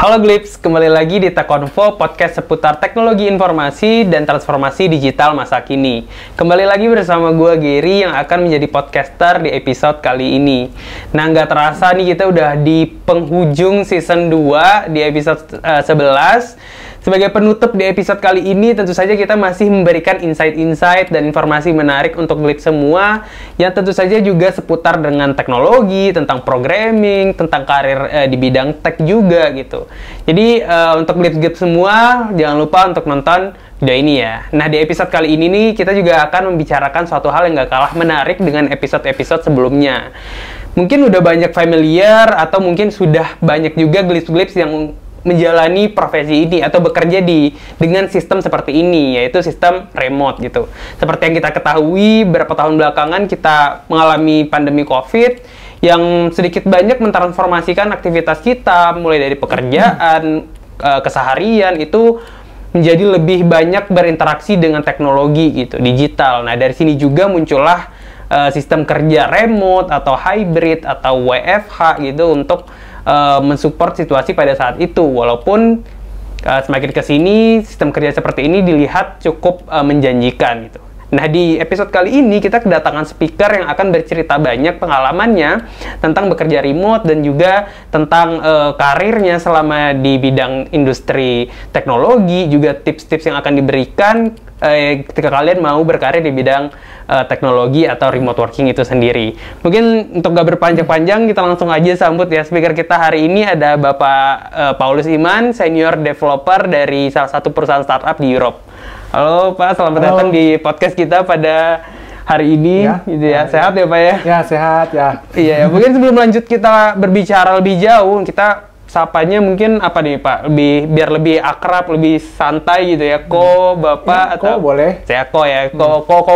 Halo Glips, kembali lagi di Tech.Konfo, podcast seputar teknologi informasi dan transformasi digital masa kini. Kembali lagi bersama gue Gary yang akan menjadi podcaster di episode kali ini. Nah, nggak terasa nih kita udah di penghujung season 2 di episode 11. Sebagai penutup di episode kali ini, tentu saja kita masih memberikan insight-insight dan informasi menarik untuk Glips semua yang tentu saja juga seputar dengan teknologi, tentang programming, tentang karir di bidang tech juga gitu. Jadi untuk Glips semua, jangan lupa untuk nonton video ini ya. Nah, di episode kali ini nih, kita juga akan membicarakan suatu hal yang gak kalah menarik dengan episode-episode sebelumnya. Mungkin udah banyak familiar, atau mungkin sudah banyak juga Glips yang menjalani profesi ini atau bekerja dengan sistem seperti ini, yaitu sistem remote gitu. Seperti yang kita ketahui, beberapa tahun belakangan kita mengalami pandemi COVID yang sedikit banyak mentransformasikan aktivitas kita, mulai dari pekerjaan, keseharian itu menjadi lebih banyak berinteraksi dengan teknologi gitu, digital. Nah, dari sini juga muncullah sistem kerja remote atau hybrid atau WFH gitu untuk mensupport situasi pada saat itu. Walaupun semakin kesini sistem kerja seperti ini dilihat cukup menjanjikan gitu. Nah, di episode kali ini kita kedatangan speaker yang akan bercerita banyak pengalamannya tentang bekerja remote dan juga tentang karirnya selama di bidang industri teknologi, juga tips-tips yang akan diberikan ketika kalian mau berkarir di bidang teknologi atau remote working itu sendiri. Mungkin untuk gak berpanjang-panjang, kita langsung aja sambut ya speaker kita hari ini. Ada Bapak Paulus Iman, Senior Developer dari salah satu perusahaan startup di Europe. Halo Pak, selamat datang di podcast kita pada hari ini. Ya, gitu ya. Sehat ya Pak ya? Ya, sehat ya. Iya, mungkin sebelum lanjut kita berbicara lebih jauh, kita sapanya mungkin apa nih Pak? Biar lebih akrab, lebih santai gitu ya. Bapak ya, atau boleh. Saya ya.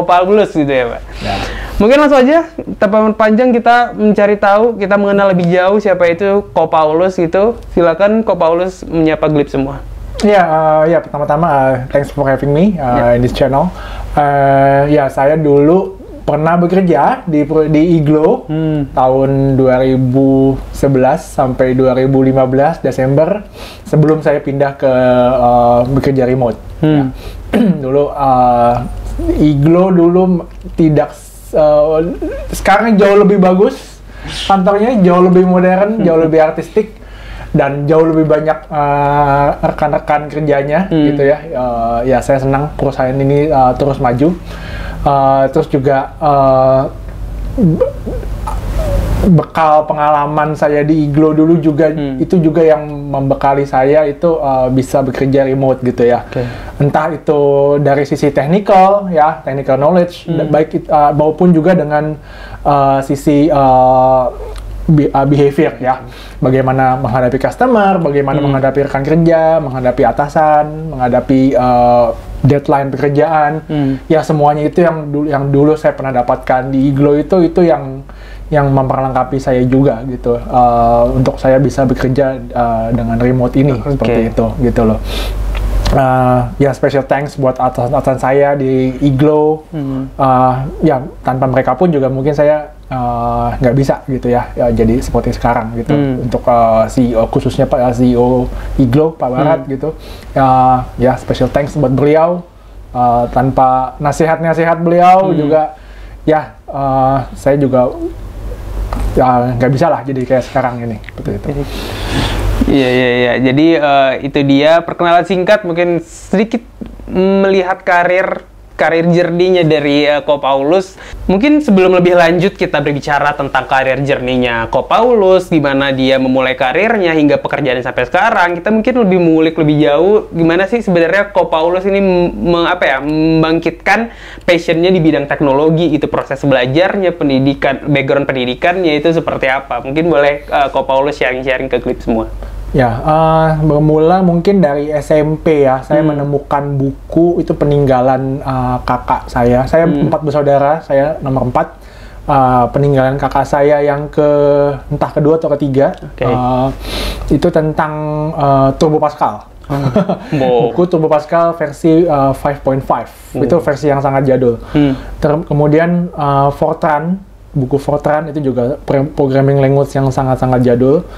Paulus gitu ya Pak. Ya. Mungkin langsung aja tanpa panjang kita mencari tahu, kita mengenal lebih jauh siapa itu Paulus gitu. Silakan Paulus menyapa Glips semua. Ya, pertama-tama thanks for having me in this channel. Saya dulu pernah bekerja di Iglo tahun 2011 sampai 2015 Desember, sebelum saya pindah ke bekerja remote. Ya. Dulu Iglo dulu tidak sekarang jauh lebih bagus, kantornya jauh lebih modern, jauh lebih artistik, dan jauh lebih banyak rekan-rekan kerjanya gitu ya. Ya, saya senang perusahaan ini terus maju. Terus juga bekal pengalaman saya di Iglo dulu juga itu juga yang membekali saya itu bisa bekerja remote gitu ya. Okay. Entah itu dari sisi technical knowledge, baik maupun juga dengan sisi behavior ya, bagaimana menghadapi customer, bagaimana menghadapi rekan kerja, menghadapi atasan, menghadapi deadline pekerjaan, ya semuanya itu yang dulu saya pernah dapatkan di Iglo itu yang memperlengkapi saya juga gitu, untuk saya bisa bekerja dengan remote ini. Seperti itu gitu loh. Ya, special thanks buat atasan saya di Iglo. Ya, tanpa mereka pun juga mungkin saya nggak bisa gitu ya, jadi seperti sekarang gitu. Untuk CEO, khususnya Pak CEO Iglo, Pak Barat gitu. Ya, special thanks buat beliau. Tanpa nasihat-nasihat beliau juga ya, saya juga nggak bisa lah jadi kayak sekarang ini, seperti itu. Iya. Jadi itu dia perkenalan singkat, mungkin sedikit melihat karir journey-nya dari Paulus. Mungkin sebelum lebih lanjut kita berbicara tentang karir journey-nya Paulus, gimana dia memulai karirnya hingga pekerjaan sampai sekarang, kita mungkin lebih mengulik lebih jauh gimana sih sebenarnya Paulus ini membangkitkan passion-nya di bidang teknologi, itu proses belajarnya, background pendidikannya itu seperti apa. Mungkin boleh Paulus sharing-sharing ke Glips semua. Ya, bermula mungkin dari SMP ya, saya menemukan buku itu peninggalan kakak saya. Saya 4 bersaudara, saya nomor 4. Peninggalan kakak saya yang entah kedua atau ketiga. Okay. Itu tentang Turbo Pascal. Buku Turbo Pascal versi 5.5. Itu versi yang sangat jadul. Kemudian Fortran, buku Fortran itu juga programming language yang sangat-sangat jadul.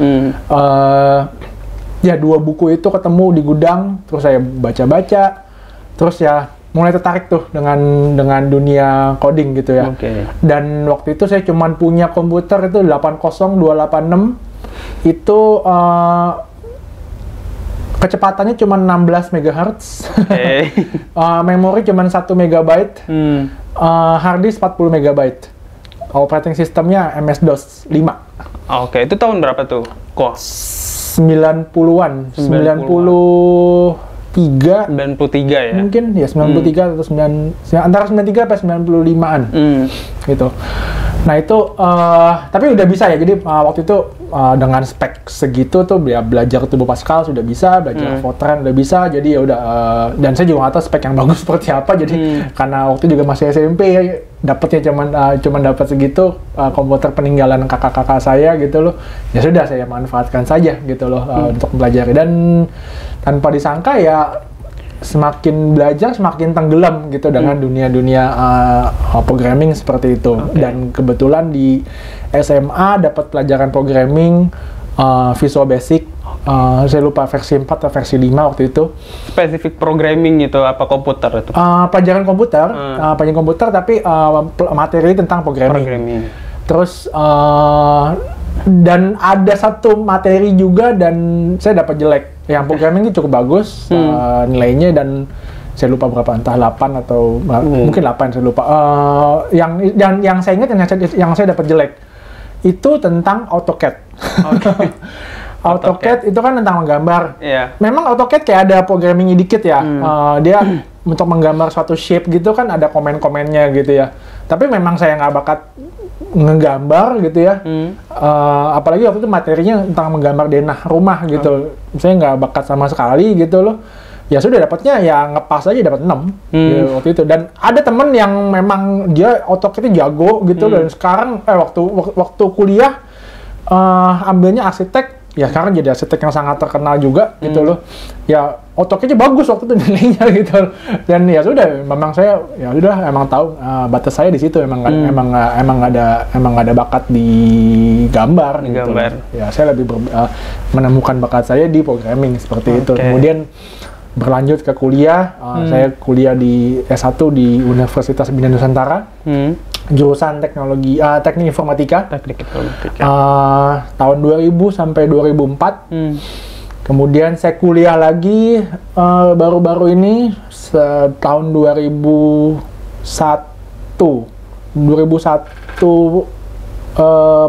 ya 2 buku itu ketemu di gudang, terus saya baca-baca, terus ya mulai tertarik tuh dengan dunia coding gitu ya. Dan waktu itu saya cuman punya komputer itu 80286, itu kecepatannya cuma 16 MHz, memori cuma 1 MB, hard disk 40 MB, operating sistemnya MS-DOS 5. Itu tahun berapa tuh kok? 90-an, 93 ya? Mungkin ya 93 atau antara 93 sampai 95-an gitu. Nah itu, tapi udah bisa ya, jadi waktu itu dengan spek segitu tuh ya belajar Turbo Pascal sudah bisa, belajar Fortran udah bisa, jadi ya udah, dan saya juga nggak tahu spek yang bagus seperti apa, jadi karena waktu juga masih SMP ya, dapetnya cuman dapat segitu, komputer peninggalan kakak-kakak saya gitu loh, ya sudah saya manfaatkan saja gitu loh untuk belajar, dan tanpa disangka ya semakin belajar semakin tenggelam gitu dengan dunia-dunia programming seperti itu. Dan kebetulan di SMA dapat pelajaran programming, Visual Basic, saya lupa versi 4 atau versi 5 waktu itu. Spesifik programming itu apa komputer itu? Pelajaran komputer tapi materi tentang programming. Terus dan ada satu materi juga dan saya dapat jelek. Yang programming ini cukup bagus nilainya, dan saya lupa berapa, entah 8 atau mungkin 8, saya lupa. Yang saya ingat yang saya dapat jelek itu tentang AutoCAD. AutoCAD itu kan tentang menggambar. Memang AutoCAD kayak ada programmingnya dikit ya. Dia untuk menggambar suatu shape gitu kan ada komen-komennya gitu ya. Tapi memang saya nggak bakat ngegambar gitu ya. Apalagi waktu itu materinya tentang menggambar denah rumah gitu. Saya nggak bakat sama sekali gitu loh. Ya sudah, dapatnya ya ngepas aja, dapat 6 gitu, waktu itu. Dan ada temen yang memang dia AutoCAD-nya jago gitu, dan sekarang waktu kuliah ambilnya arsitek, ya sekarang jadi arsitek yang sangat terkenal juga gitu loh. Ya AutoCAD-nya bagus waktu itu nilainya gitu. Dan ya sudah, memang saya ya udah emang tahu batas saya di situ, emang nggak ada bakat di gambar. Gitu. Ya saya lebih menemukan bakat saya di programming seperti itu. Kemudian berlanjut ke kuliah, saya kuliah di S1 di Universitas Bina Nusantara, jurusan teknik informatika. Tahun 2000 sampai 2004. Kemudian saya kuliah lagi baru-baru ini tahun 2001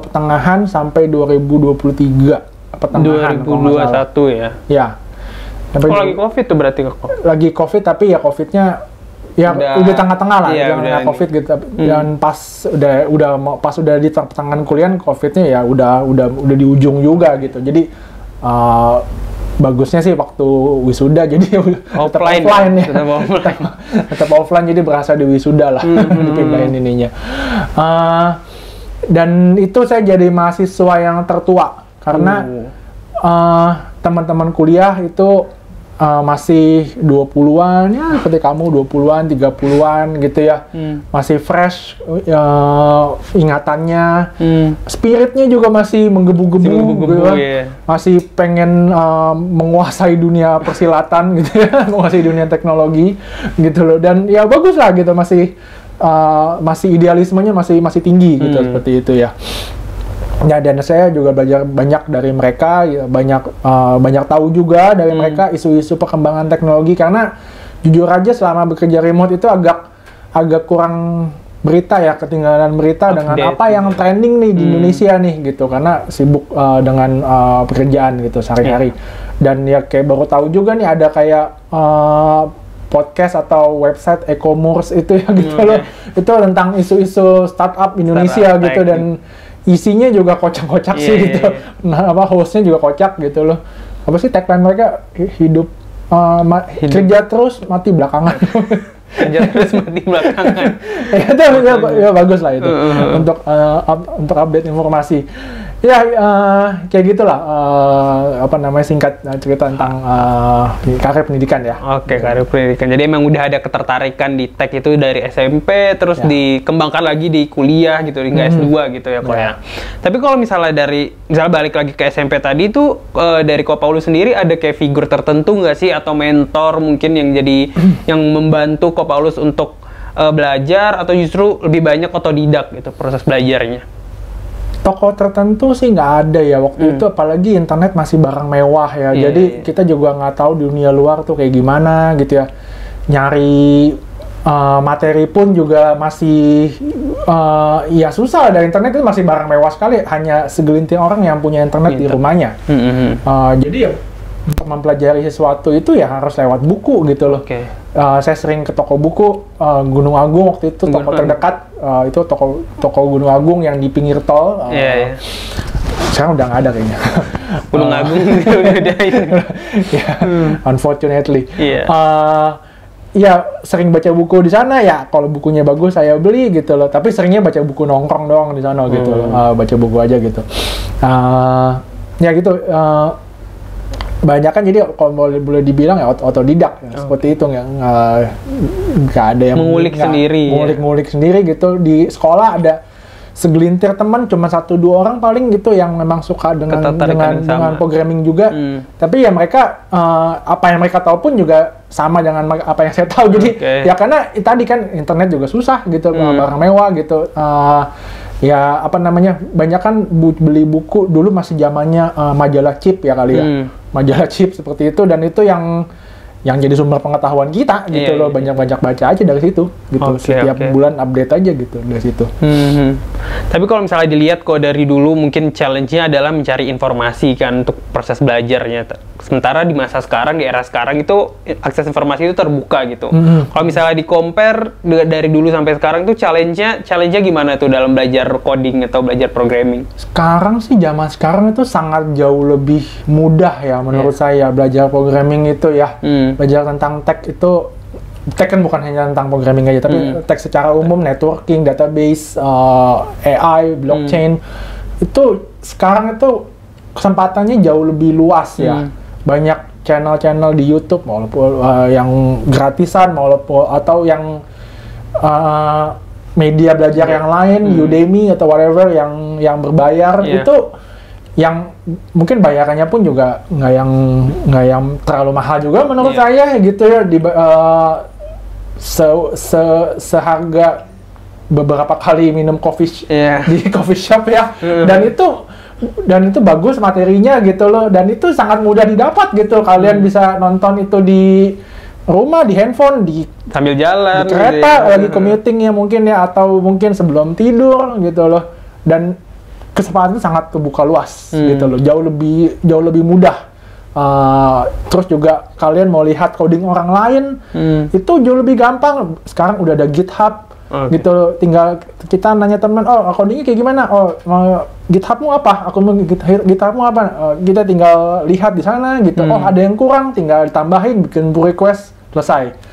pertengahan sampai 2023 pertengahan. 2021 ya? Ya. Lagi COVID tuh berarti kok? Lagi COVID, tapi ya COVID-nya ya udah tengah-tengah lah, jangan COVID gitu. Dan pas udah di pertengahan kuliah, COVID-nya ya udah di ujung juga gitu. Jadi bagusnya sih waktu wisuda, jadi offline ya. Tetap offline, jadi berasa di wisuda lah, dipindahin ininya. Dan itu saya jadi mahasiswa yang tertua karena teman-teman kuliah itu masih 20-an, ya seperti kamu 20-an, 30-an gitu ya. Masih fresh ingatannya, spiritnya juga masih menggebu-gebu gitu ya. Masih pengen menguasai dunia persilatan gitu ya, menguasai dunia teknologi gitu loh. Dan ya bagus lah gitu, masih idealismenya masih tinggi gitu, seperti itu ya. Ya, dan saya juga belajar banyak dari mereka, ya, banyak tahu juga dari mereka isu-isu perkembangan teknologi, karena jujur aja selama bekerja remote itu agak kurang berita ya, ketinggalan berita dengan apa yang trending nih di Indonesia nih gitu, karena sibuk dengan pekerjaan gitu sehari-hari. Dan ya kayak baru tahu juga nih ada kayak podcast atau website e-commerce itu ya gitu loh. Itu tentang isu-isu startup Indonesia gitu, dan isinya juga kocak-kocak sih gitu. Nah, hostnya juga kocak gitu loh. Apa sih tagline mereka? Kerja terus mati belakangan. Kerja terus mati belakangan. Ya bagus lah itu untuk update informasi. Ya, kayak gitulah, apa namanya, singkat cerita tentang karir pendidikan ya. Oke, karir pendidikan. Jadi emang udah ada ketertarikan di tech itu dari SMP, terus dikembangkan lagi di kuliah gitu, hingga S2 gitu ya, Ko ya. Tapi kalau misalnya misalnya balik lagi ke SMP tadi itu, dari Ko Paulus sendiri ada kayak figur tertentu nggak sih, atau mentor mungkin yang jadi, yang membantu Ko Paulus untuk belajar, atau justru lebih banyak otodidak gitu proses belajarnya? Toko tertentu sih nggak ada ya waktu itu, apalagi internet masih barang mewah ya. Jadi kita juga nggak tahu dunia luar tuh kayak gimana gitu ya. Nyari materi pun juga masih ya susah. Ada internet itu masih barang mewah sekali. Hanya segelintir orang yang punya internet di rumahnya. Jadi ya untuk mempelajari sesuatu itu ya harus lewat buku gitu loh. Saya sering ke toko buku Gunung Agung waktu itu, toko terdekat itu toko Gunung Agung yang di pinggir tol. Sekarang udah nggak ada kayaknya. Gunung Agung udah unfortunately. Ya sering baca buku di sana ya. Kalau bukunya bagus saya beli gitu loh. Tapi seringnya baca buku nongkrong doang di sana gitu loh. Baca buku aja gitu. Ya gitu. Banyak kan, jadi kalau boleh dibilang ya otodidak ya, seperti itu, nggak ada yang mengulik sendiri gitu. Di sekolah ada segelintir teman, cuma 1-2 orang paling gitu yang memang suka dengan programming juga. Tapi ya mereka apa yang mereka tahu pun juga sama dengan apa yang saya tahu. Jadi ya karena tadi kan internet juga susah gitu, barang mewah gitu. Ya apa namanya, banyak kan beli buku dulu masih zamannya majalah Chip ya kali ya. Majalah Chip seperti itu, dan itu yang jadi sumber pengetahuan kita gitu loh. Banyak-banyak baca aja dari situ gitu. Setiap bulan update aja gitu dari situ. Tapi kalau misalnya dilihat kok dari dulu, mungkin challenge-nya adalah mencari informasi kan untuk proses belajarnya. Sementara di masa sekarang, di era sekarang itu akses informasi itu terbuka gitu. Kalau misalnya di-compare dari dulu sampai sekarang tuh challenge-nya gimana tuh dalam belajar coding atau belajar programming? Sekarang sih, zaman sekarang itu sangat jauh lebih mudah ya menurut saya belajar programming itu ya. Belajar tentang tech itu, tech kan bukan hanya tentang programming aja, tapi tech secara umum, networking, database, AI, blockchain, itu sekarang itu kesempatannya jauh lebih luas ya. Banyak channel-channel di YouTube, walaupun yang gratisan, atau yang media belajar yang lain, Udemy atau whatever yang berbayar, itu yang mungkin bayarannya pun juga nggak yang terlalu mahal juga menurut saya gitu ya, seharga beberapa kali minum kopi di coffee shop ya. Dan itu bagus materinya gitu loh, dan itu sangat mudah didapat gitu. Kalian bisa nonton itu di rumah, di handphone, sambil jalan, di kereta, lagi commuting ya mungkin ya, atau mungkin sebelum tidur gitu loh. Dan kesempatan itu sangat terbuka luas gitu loh, jauh lebih mudah. Terus juga kalian mau lihat coding orang lain, itu jauh lebih gampang. Sekarang udah ada GitHub gitu loh. Tinggal kita nanya teman, codingnya kayak gimana? GitHub-mu apa? Aku mau GitHub-mu apa? Kita tinggal lihat di sana gitu. Ada yang kurang, tinggal ditambahin, bikin pull request, selesai.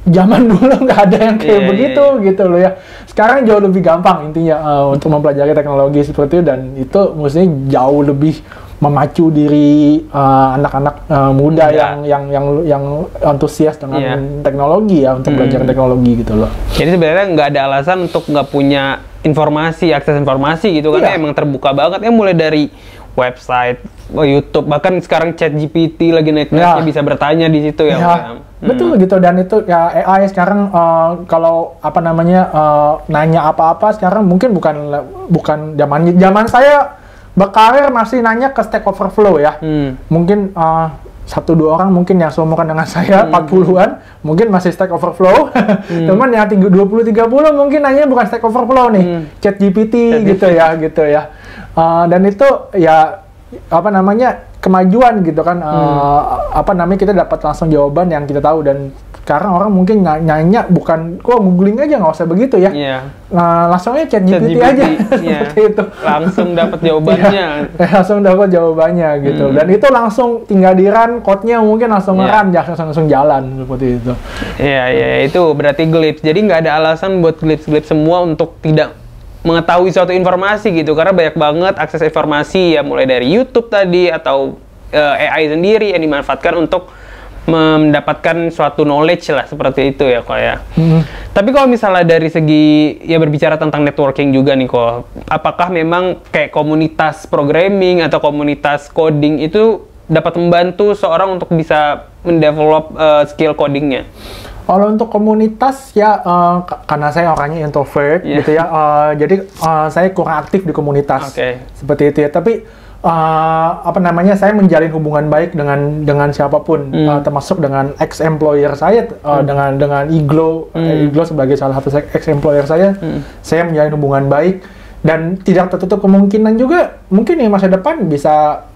Zaman dulu nggak ada yang kayak begitu gitu loh ya. Sekarang jauh lebih gampang intinya untuk mempelajari teknologi seperti itu, dan itu mestinya jauh lebih memacu diri anak-anak muda yang antusias dengan teknologi ya, untuk belajar teknologi gitu loh. Jadi sebenarnya nggak ada alasan untuk nggak punya informasi, akses informasi gitu kan. Emang terbuka banget ya, mulai dari website, YouTube, bahkan sekarang ChatGPT lagi naik-naiknya, bisa bertanya di situ ya. Betul gitu. Dan itu ya, AI sekarang kalau apa namanya nanya apa-apa sekarang mungkin bukan zaman saya berkarir masih nanya ke Stack Overflow ya. Mungkin 1-2 orang mungkin yang seumuran dengan saya, 40-an, mungkin masih Stack Overflow. Teman yang 20-30 mungkin nanya bukan Stack Overflow nih, ChatGPT gitu ya. Dan itu ya apa namanya, kemajuan gitu kan. Apa namanya, kita dapat langsung jawaban yang kita tahu. Dan sekarang orang mungkin nanya bukan googling aja, nggak usah begitu ya. Langsung aja ChatGPT aja. Seperti itu. Langsung dapat jawabannya. Langsung dapat jawabannya gitu. Dan itu langsung tinggal di run, code-nya mungkin langsung nge-run, langsung jalan seperti itu. Iya, itu berarti Glips. Jadi nggak ada alasan buat Glips semua untuk tidak mengetahui suatu informasi gitu, karena banyak banget akses informasi ya, mulai dari YouTube tadi atau AI sendiri yang dimanfaatkan untuk mendapatkan suatu knowledge lah, seperti itu ya kok ya. Tapi kalau misalnya dari segi ya berbicara tentang networking juga nih kok, apakah memang kayak komunitas programming atau komunitas coding itu dapat membantu seorang untuk bisa mendevelop skill codingnya? Kalau untuk komunitas ya, karena saya orangnya introvert gitu ya, jadi saya kurang aktif di komunitas seperti itu ya. Tapi saya menjalin hubungan baik dengan siapapun, termasuk dengan ex employer saya, dengan Iglo sebagai salah satu ex employer saya menjalin hubungan baik, dan tidak tertutup kemungkinan juga mungkin di masa depan bisa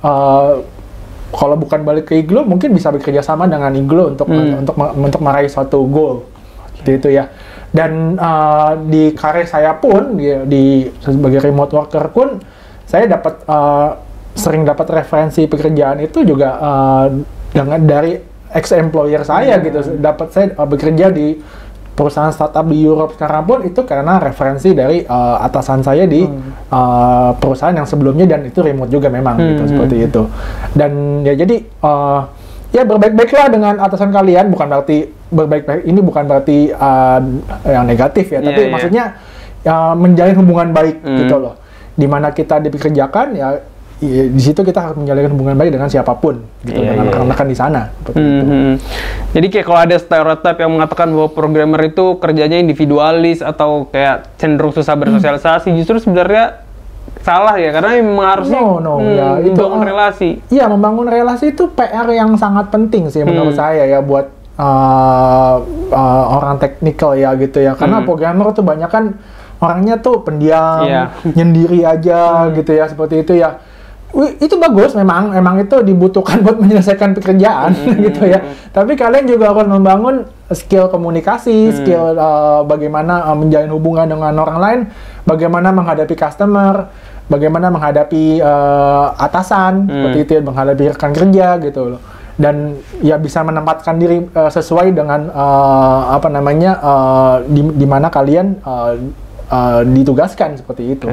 kalau bukan balik ke Iglo, mungkin bisa bekerja sama dengan Iglo untuk meraih suatu goal, seperti itu ya. Dan di karir saya pun, sebagai remote worker pun, saya sering dapat referensi pekerjaan itu juga dari ex-employer saya gitu. Saya bekerja di perusahaan startup di Europe sekarang pun itu karena referensi dari atasan saya di perusahaan yang sebelumnya, dan itu remote juga memang gitu, seperti itu. Dan ya jadi ya berbaik-baiklah dengan atasan kalian, bukan berarti berbaik-baik ini bukan berarti yang negatif ya, tapi maksudnya menjalin hubungan baik gitu loh. Dimana kita dipekerjakan ya, di situ kita harus menjalin hubungan baik dengan siapapun gitu, dengan rekan-rekan di sana. Jadi kayak kalau ada stereotip yang mengatakan bahwa programmer itu kerjanya individualis atau kayak cenderung susah bersosialisasi, justru sebenarnya salah ya, karena memang harusnya itu membangun relasi. Iya, membangun relasi itu PR yang sangat penting sih menurut saya ya, buat orang teknikal ya gitu ya, karena programmer tuh banyak kan orangnya tuh pendiam, nyendiri aja gitu ya, seperti itu ya. Itu bagus, memang itu dibutuhkan buat menyelesaikan pekerjaan gitu ya. Tapi kalian juga harus membangun skill komunikasi, skill bagaimana menjalin hubungan dengan orang lain, bagaimana menghadapi customer, bagaimana menghadapi atasan, seperti itu, menghadapi rekan kerja gitu loh. Dan ya bisa menempatkan diri sesuai dengan di mana kalian ditugaskan, seperti itu.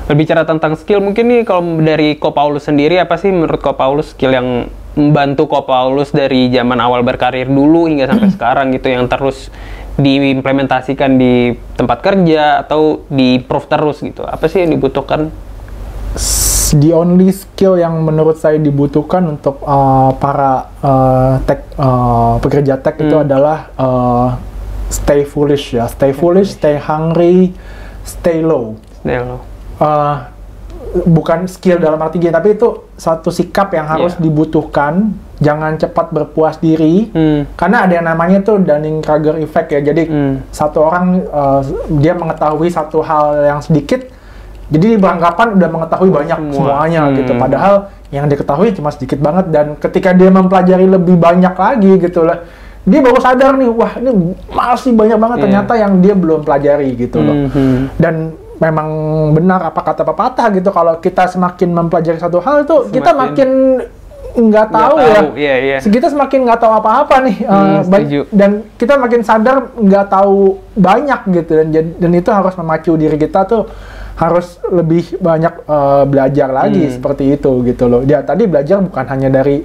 Berbicara tentang skill, mungkin nih kalau dari Ko Paulus sendiri, apa sih menurut Ko Paulus skill yang membantu Ko Paulus dari zaman awal berkarir dulu hingga sampai sekarang gitu, yang terus diimplementasikan di tempat kerja atau di-improve terus gitu? Apa sih yang dibutuhkan? The only skill yang menurut saya dibutuhkan untuk para pekerja tech itu adalah stay foolish ya, stay foolish, stay hungry, stay low. Bukan skill dalam arti gini, tapi itu satu sikap yang harus dibutuhkan. Jangan cepat berpuas diri, karena ada yang namanya tuh Dunning-Kruger effect ya. Jadi satu orang dia mengetahui satu hal yang sedikit, jadi beranggapan udah mengetahui banyak semuanya gitu. Padahal yang diketahui cuma sedikit banget, dan ketika dia mempelajari lebih banyak lagi gitu lah, dia baru sadar nih, wah ini masih banyak banget ternyata yang dia belum pelajari gitu loh. Dan memang benar apa kata pepatah gitu, kalau kita semakin mempelajari satu hal tuh kita makin nggak tahu ya. Kita semakin nggak tahu apa-apa nih, dan kita makin sadar nggak tahu banyak gitu, dan itu harus memacu diri kita tuh harus lebih banyak belajar lagi, seperti itu gitu loh. Dia tadi belajar bukan hanya dari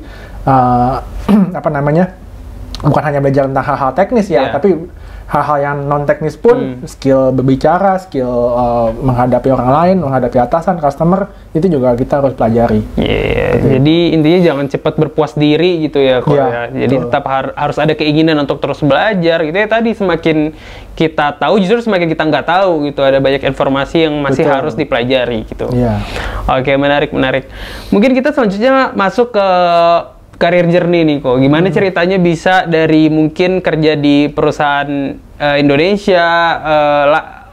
bukan hanya belajar tentang hal-hal teknis ya, tapi hal-hal yang non teknis pun, skill berbicara, skill menghadapi orang lain, menghadapi atasan, customer, itu juga kita harus pelajari. Jadi intinya jangan cepat berpuas diri gitu ya, ya. Jadi tetap harus ada keinginan untuk terus belajar gitu ya. Tadi semakin kita tahu, justru semakin kita nggak tahu gitu. Ada banyak informasi yang masih harus dipelajari gitu. Oke, menarik. Mungkin kita selanjutnya masuk ke career journey nih kok. Gimana ceritanya bisa dari mungkin kerja di perusahaan Indonesia,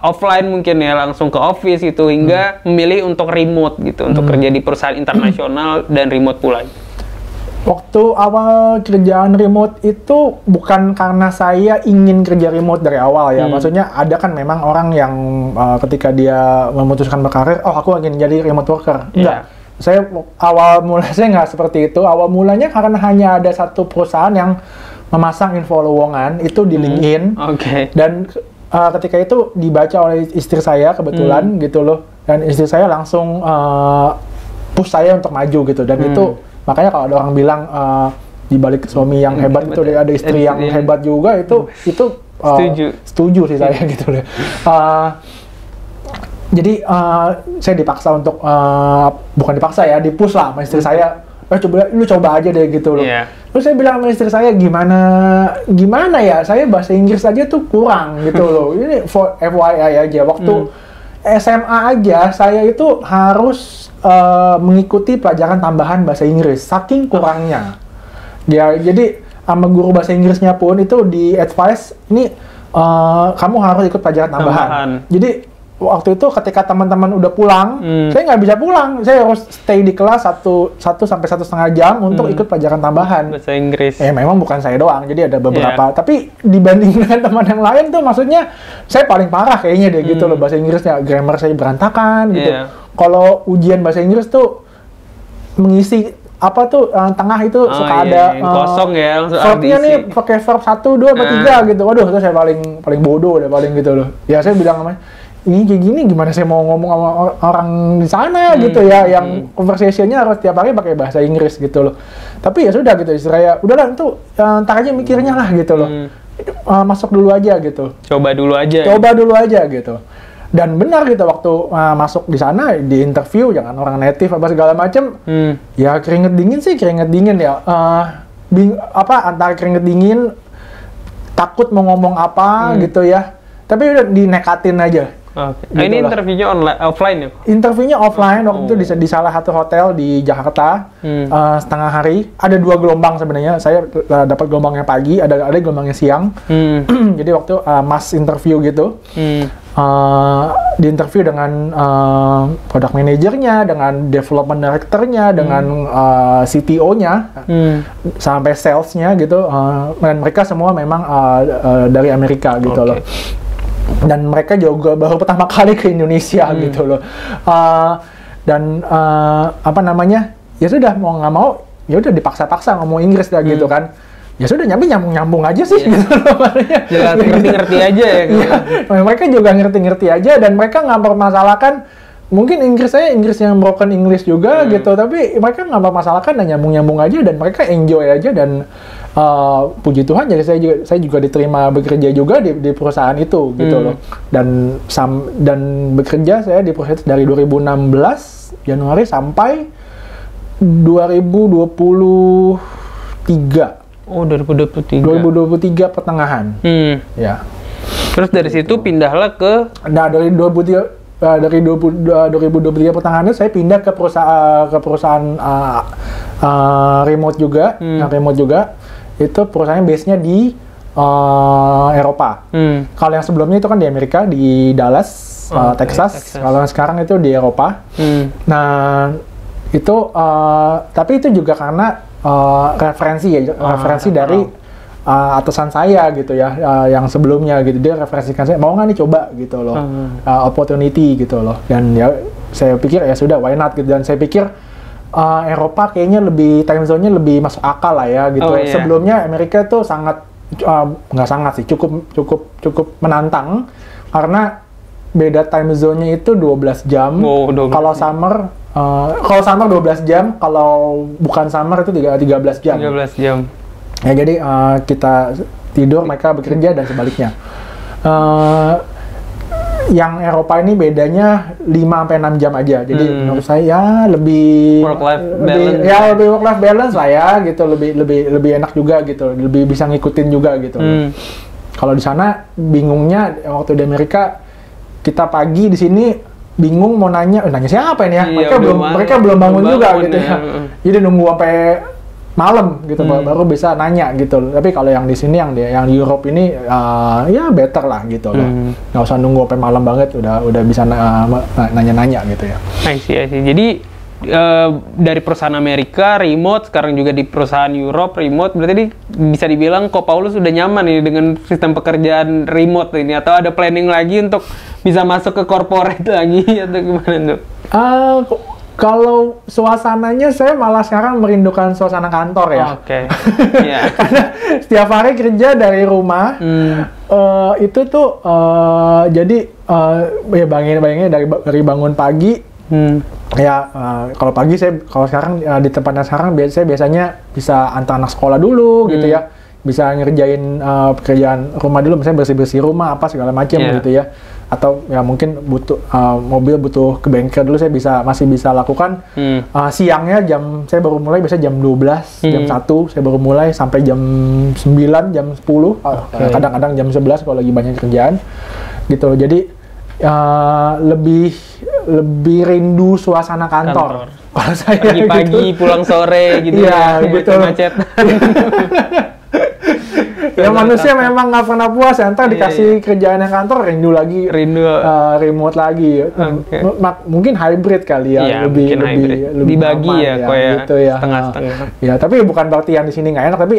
offline mungkin ya, langsung ke office gitu, hingga memilih untuk remote gitu, untuk kerja di perusahaan internasional dan remote pula. Waktu awal kerjaan remote itu bukan karena saya ingin kerja remote dari awal ya. Maksudnya ada kan memang orang yang ketika dia memutuskan berkarir, oh aku ingin jadi remote worker. Enggak. Saya awal mulanya saya nggak seperti itu. Awal mulanya karena hanya ada satu perusahaan yang memasang info lowongan itu di LinkedIn, dan ketika itu dibaca oleh istri saya kebetulan gitu loh, dan istri saya langsung push saya untuk maju gitu, dan itu makanya kalau ada orang bilang di balik suami yang hebat itu ada istri yang hebat juga, itu setuju sih saya gitu loh. Jadi saya dipaksa untuk bukan dipaksa ya, dipush lah sama istri saya. Coba aja deh gitu loh. Terus saya bilang sama istri saya, gimana ya, saya bahasa Inggris aja tuh kurang gitu loh. Ini for FYI aja, waktu SMA aja saya itu harus mengikuti pelajaran tambahan bahasa Inggris, saking kurangnya. Ya, jadi sama guru bahasa Inggrisnya pun itu di advice, ini kamu harus ikut pelajaran tambahan. Jadi waktu itu ketika teman-teman udah pulang, saya nggak bisa pulang. Saya harus stay di kelas 1 sampai 1,5 jam untuk ikut pelajaran tambahan bahasa Inggris. Memang bukan saya doang, jadi ada beberapa. Tapi dibanding dengan teman yang lain tuh, maksudnya saya paling parah kayaknya deh gitu loh bahasa Inggrisnya. Grammar saya berantakan gitu. Kalau ujian bahasa Inggris tuh mengisi apa tuh tengah itu suka ada kosong ya, verbnya nih pakai verb 1, 2, atau 3 gitu. Waduh, itu saya paling bodoh deh paling gitu loh. Ya saya bilang sama ini kayak gini, gimana saya mau ngomong sama orang di sana gitu ya, yang conversation-nya harus tiap hari pakai bahasa Inggris gitu loh. Tapi ya sudah gitu, istilahnya udahlah itu ntar aja mikirnya lah gitu loh. Masuk dulu aja gitu. Coba dulu aja gitu. Dan benar gitu, waktu masuk di sana, di interview, jangan orang native apa segala macem, ya keringet dingin ya. Antara keringet dingin, takut mau ngomong apa gitu ya. Tapi udah dinekatin aja. Gitu ini interviewnya offline ya? Interviewnya offline, waktu itu di salah satu hotel di Jakarta, setengah hari. Ada 2 gelombang sebenarnya, saya dapat gelombangnya pagi, ada gelombangnya siang. Jadi waktu mass interview gitu, di interview dengan product manajernya, dengan development directornya, dengan CTO-nya, sampai salesnya gitu, dan mereka semua memang dari Amerika gitu loh. Dan mereka juga baru pertama kali ke Indonesia gitu loh. Ya sudah, mau nggak mau ya udah dipaksa-paksa ngomong Inggris dah gitu kan. Ya sudah, nyambung aja sih gitu loh. Ngerti aja ya gitu. Mereka juga ngerti aja, dan mereka nggak mempermasalahkan. Mungkin Inggris yang broken English juga gitu, tapi mereka nggak mempermasalahkan dan nyambung aja, dan mereka enjoy aja. Dan puji Tuhan, jadi saya juga diterima bekerja juga di perusahaan itu gitu loh. Dan bekerja saya di perusahaan dari 2016 Januari sampai 2023. 2023 pertengahan. Ya. Terus dari situ pindahlah ke dari 2023 pertengahan itu saya pindah ke perusahaan remote juga, itu perusahaannya base-nya di Eropa. Kalau yang sebelumnya itu kan di Amerika, di Dallas, Texas. Kalau yang sekarang itu di Eropa. Nah, itu tapi itu juga karena referensi dari atasan saya gitu ya, yang sebelumnya gitu, dia referensikan saya, mau nggak nih coba gitu loh, opportunity gitu loh. Dan ya saya pikir ya sudah, why not gitu. Dan saya pikir Eropa kayaknya lebih, time zone-nya lebih masuk akal lah ya gitu. Sebelumnya Amerika tuh cukup menantang, karena beda time zone-nya itu 12 jam. Kalau summer 12 jam, kalau bukan summer itu 13 jam. 13 jam. Ya, jadi kita tidur, mereka bekerja, dan sebaliknya. Yang Eropa ini bedanya 5-6 jam aja. Jadi menurut saya lebih work-life balance lah ya gitu, lebih enak juga gitu, lebih bisa ngikutin juga gitu. Kalau di sana bingungnya waktu di Amerika, kita pagi di sini bingung mau nanya siapa ini ya? Mereka belum bangun juga gitu ya. Jadi nunggu sampai malam gitu baru bisa nanya gitu. Tapi kalau yang di sini, yang di Europe ini ya better lah gitu loh. Nggak usah nunggu sampai malam banget, udah bisa nanya-nanya gitu ya. I see. Jadi dari perusahaan Amerika remote, sekarang juga di perusahaan Europe remote, berarti bisa dibilang Ko Paulus sudah nyaman ini dengan sistem pekerjaan remote ini, atau ada planning lagi untuk bisa masuk ke corporate lagi atau gimana tuh? Kalau suasananya saya malah sekarang merindukan suasana kantor ya. Oke. Iya. Karena setiap hari kerja dari rumah, itu tuh jadi ya bayangin dari bangun pagi, ya kalau pagi kalau sekarang di tempatnya sekarang biasanya bisa antar anak sekolah dulu gitu ya, bisa ngerjain pekerjaan rumah dulu, misalnya bersih-bersih rumah apa segala macam gitu ya. Atau ya mungkin butuh mobil butuh ke bengkel dulu, saya masih bisa lakukan. Siangnya saya baru mulai biasanya jam 12, jam 1 saya baru mulai sampai jam 9, jam 10, kadang-kadang jam 11 kalau lagi banyak kerjaan gitu loh. Jadi lebih rindu suasana kantor. Kalau saya pagi-pagi gitu. pulang sore gitu ya, gitu. Macet. Ya manusia memang nggak pernah puas ya, ntar dikasih kerjaan yang kantor rindu remote lagi. Mungkin hybrid kali ya, lebih dibagi aman, ya gitu ya. Setengah-setengah. Ya tapi bukan berarti yang di sini nggak enak, tapi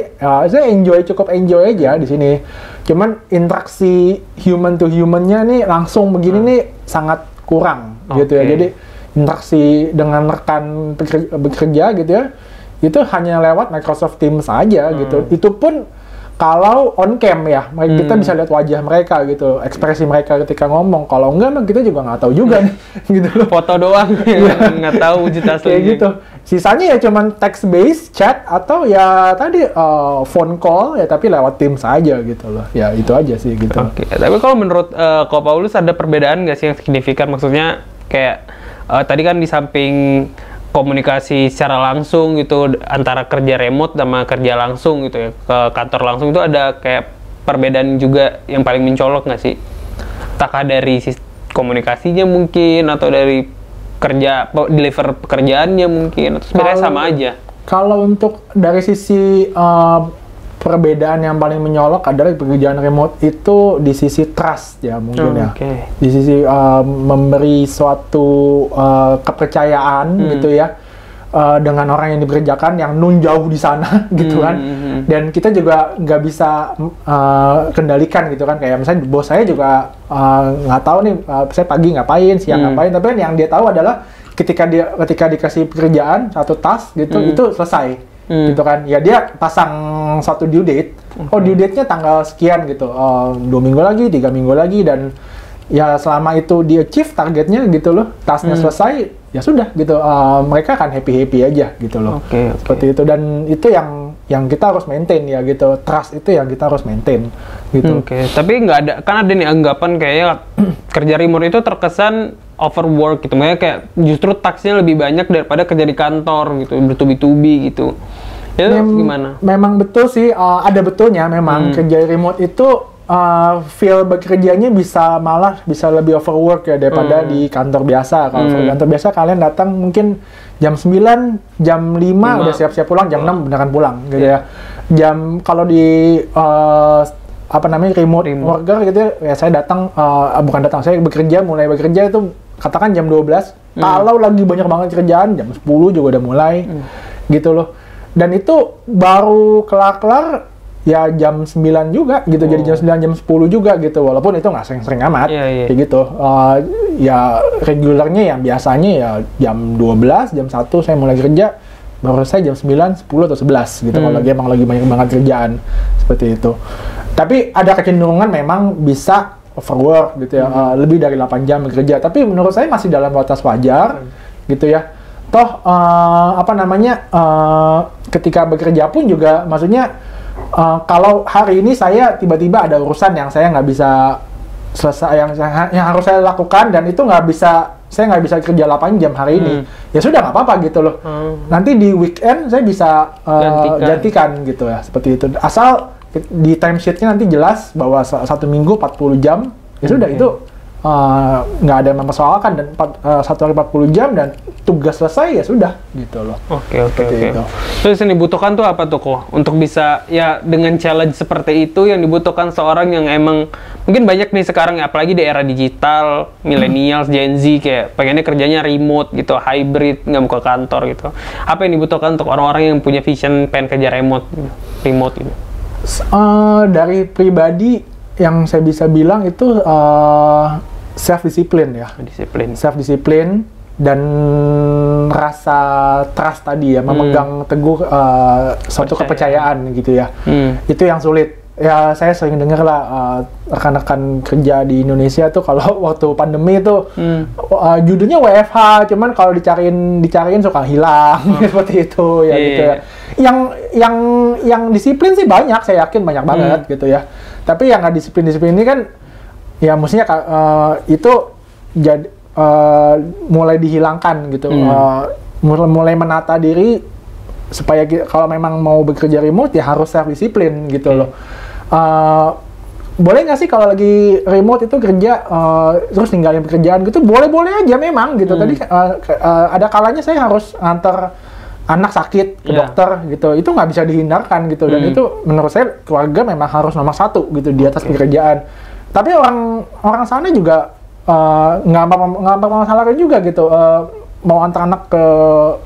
saya cukup enjoy aja di sini. Cuman interaksi human to human-nya nih langsung begini nih sangat kurang gitu ya. Jadi interaksi dengan rekan bekerja gitu ya, itu hanya lewat Microsoft Teams aja gitu. Itu pun kalau on cam ya, kita bisa lihat wajah mereka gitu, ekspresi mereka ketika ngomong. Kalau enggak, kita juga nggak tahu juga nih, gitu loh. Foto doang, nggak tahu wujud aslinya. Kayak gitu. Sisanya ya cuman text based, chat, atau ya tadi phone call ya, tapi lewat Teams aja gitu loh. Ya itu aja sih gitu. Oke. Tapi kalau menurut Ko Paulus ada perbedaan nggak sih yang signifikan? Maksudnya kayak tadi kan di samping komunikasi secara langsung gitu antara kerja remote sama kerja langsung gitu ya, ke kantor langsung, itu ada kayak perbedaan juga yang paling mencolok nggak sih? Entahkah dari komunikasinya mungkin, atau dari deliver pekerjaannya mungkin, atau sebenarnya sama aja? Kalau untuk dari sisi perbedaan yang paling menyolok adalah pekerjaan remote itu di sisi trust ya mungkin ya. Di sisi memberi suatu kepercayaan gitu ya dengan orang yang dikerjakan yang jauh di sana gitu kan. Dan kita juga nggak bisa kendalikan gitu kan, kayak misalnya bos saya juga nggak tahu nih saya pagi ngapain, siang ngapain, tapi kan yang dia tahu adalah ketika dikasih pekerjaan satu task gitu itu selesai. Gitu kan, ya dia pasang satu due date, due date-nya tanggal sekian gitu, 2 minggu lagi, 3 minggu lagi, dan ya selama itu di achieve targetnya gitu loh, tasknya selesai, ya sudah gitu, mereka akan happy aja gitu loh. Seperti itu, dan itu yang kita harus maintain ya gitu, trust itu yang kita harus maintain gitu. Tapi nggak ada, kan ada nih anggapan kayaknya kerja remote itu terkesan overwork gitu, makanya kayak justru tasknya lebih banyak daripada kerja di kantor gitu, bertubi-tubi gitu. Itu gimana? Memang betul sih, ada betulnya memang kerja remote itu feel bekerjanya malah bisa lebih overwork ya daripada di kantor biasa. Kalau di kantor biasa kalian datang mungkin jam 9, jam 5 udah siap-siap pulang, jam 6 beneran pulang gitu ya. Kalau di remote worker gitu ya, saya datang, saya mulai bekerja itu katakan jam 12, kalau lagi banyak banget kerjaan jam 10 juga udah mulai gitu loh. Dan itu baru kelar ya jam 9 juga gitu, jadi jam 9, jam 10 juga gitu, walaupun itu nggak sering-sering amat kayak gitu. Ya regulernya yang biasanya ya jam 12, jam 1 saya mulai kerja, baru saya jam 9, 10 atau 11 gitu kalau emang lagi banyak banget kerjaan seperti itu. Tapi ada kecenderungan memang bisa overwork gitu ya, lebih dari 8 jam bekerja, tapi menurut saya masih dalam batas wajar gitu ya. Toh ketika bekerja pun juga maksudnya kalau hari ini saya tiba-tiba ada urusan yang saya nggak bisa selesai, yang harus saya lakukan, dan itu saya nggak bisa kerja 8 jam hari ini, ya sudah nggak apa-apa gitu loh. Nanti di weekend saya bisa gantikan gitu ya, seperti itu. Asal di timesheet-nya nanti jelas bahwa 1 minggu 40 jam, ya sudah itu nggak ada yang mempersoalkan, dan 1 hari 40 jam dan tugas selesai ya sudah gitu loh. Oke. Terus yang dibutuhkan tuh apa tuh kok untuk bisa ya dengan challenge seperti itu, yang dibutuhkan seorang yang emang mungkin banyak nih sekarang ya, apalagi di era digital, millennials, Gen Z kayak pengennya kerjanya remote gitu, hybrid, nggak mau ke kantor gitu. Apa yang dibutuhkan untuk orang-orang yang punya vision pengen kerja remote gitu? Dari pribadi yang saya bisa bilang itu self-discipline ya. Self-discipline, dan rasa trust tadi ya, memegang teguh suatu kepercayaan gitu ya. Itu yang sulit. Ya saya sering dengar lah rekan-rekan kerja di Indonesia tuh kalau waktu pandemi itu judulnya WFH, cuman kalau dicariin suka hilang seperti itu ya gitu ya. Yang disiplin sih banyak, saya yakin banyak banget gitu ya. Tapi yang nggak disiplin ini kan ya mestinya itu jadi mulai dihilangkan gitu. Mulai menata diri supaya kalau memang mau bekerja remote ya harus self disiplin gitu loh. Boleh nggak sih kalau lagi remote itu kerja terus ninggalin pekerjaan gitu? Boleh-boleh aja memang gitu. Tadi ada kalanya saya harus nganter anak sakit ke dokter gitu. Itu nggak bisa dihindarkan gitu. Dan itu menurut saya keluarga memang harus nomor satu gitu di atas pekerjaan. Tapi orang sana juga nggak apa masalahnya juga gitu. Mau antar anak ke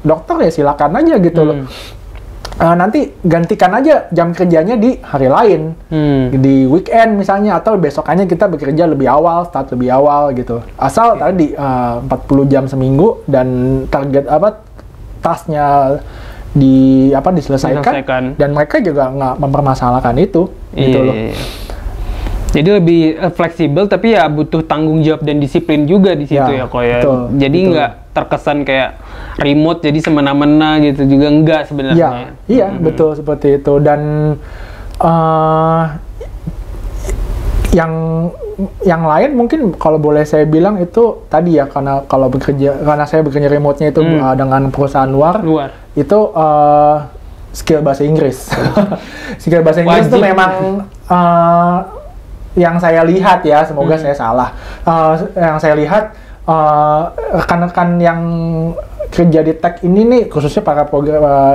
dokter ya silakan aja gitu loh. Nanti gantikan aja jam kerjanya di hari lain, di weekend misalnya, atau besokannya kita bekerja lebih awal, start lebih awal gitu. Asal tadi 40 jam seminggu dan target tasnya diselesaikan dan mereka juga nggak mempermasalahkan itu gitu loh. Jadi lebih fleksibel, tapi ya butuh tanggung jawab dan disiplin juga di situ ya kok ya. Jadi nggak terkesan kayak remote jadi semena-mena gitu juga, enggak sebenarnya. Iya, betul seperti itu. Dan yang lain mungkin kalau boleh saya bilang itu tadi ya, karena saya bekerja remote-nya itu dengan perusahaan luar. Itu skill bahasa Inggris. Skill bahasa Inggris itu memang yang saya lihat ya, semoga saya salah. Yang saya lihat rekan-rekan yang kerja di tech ini nih, khususnya para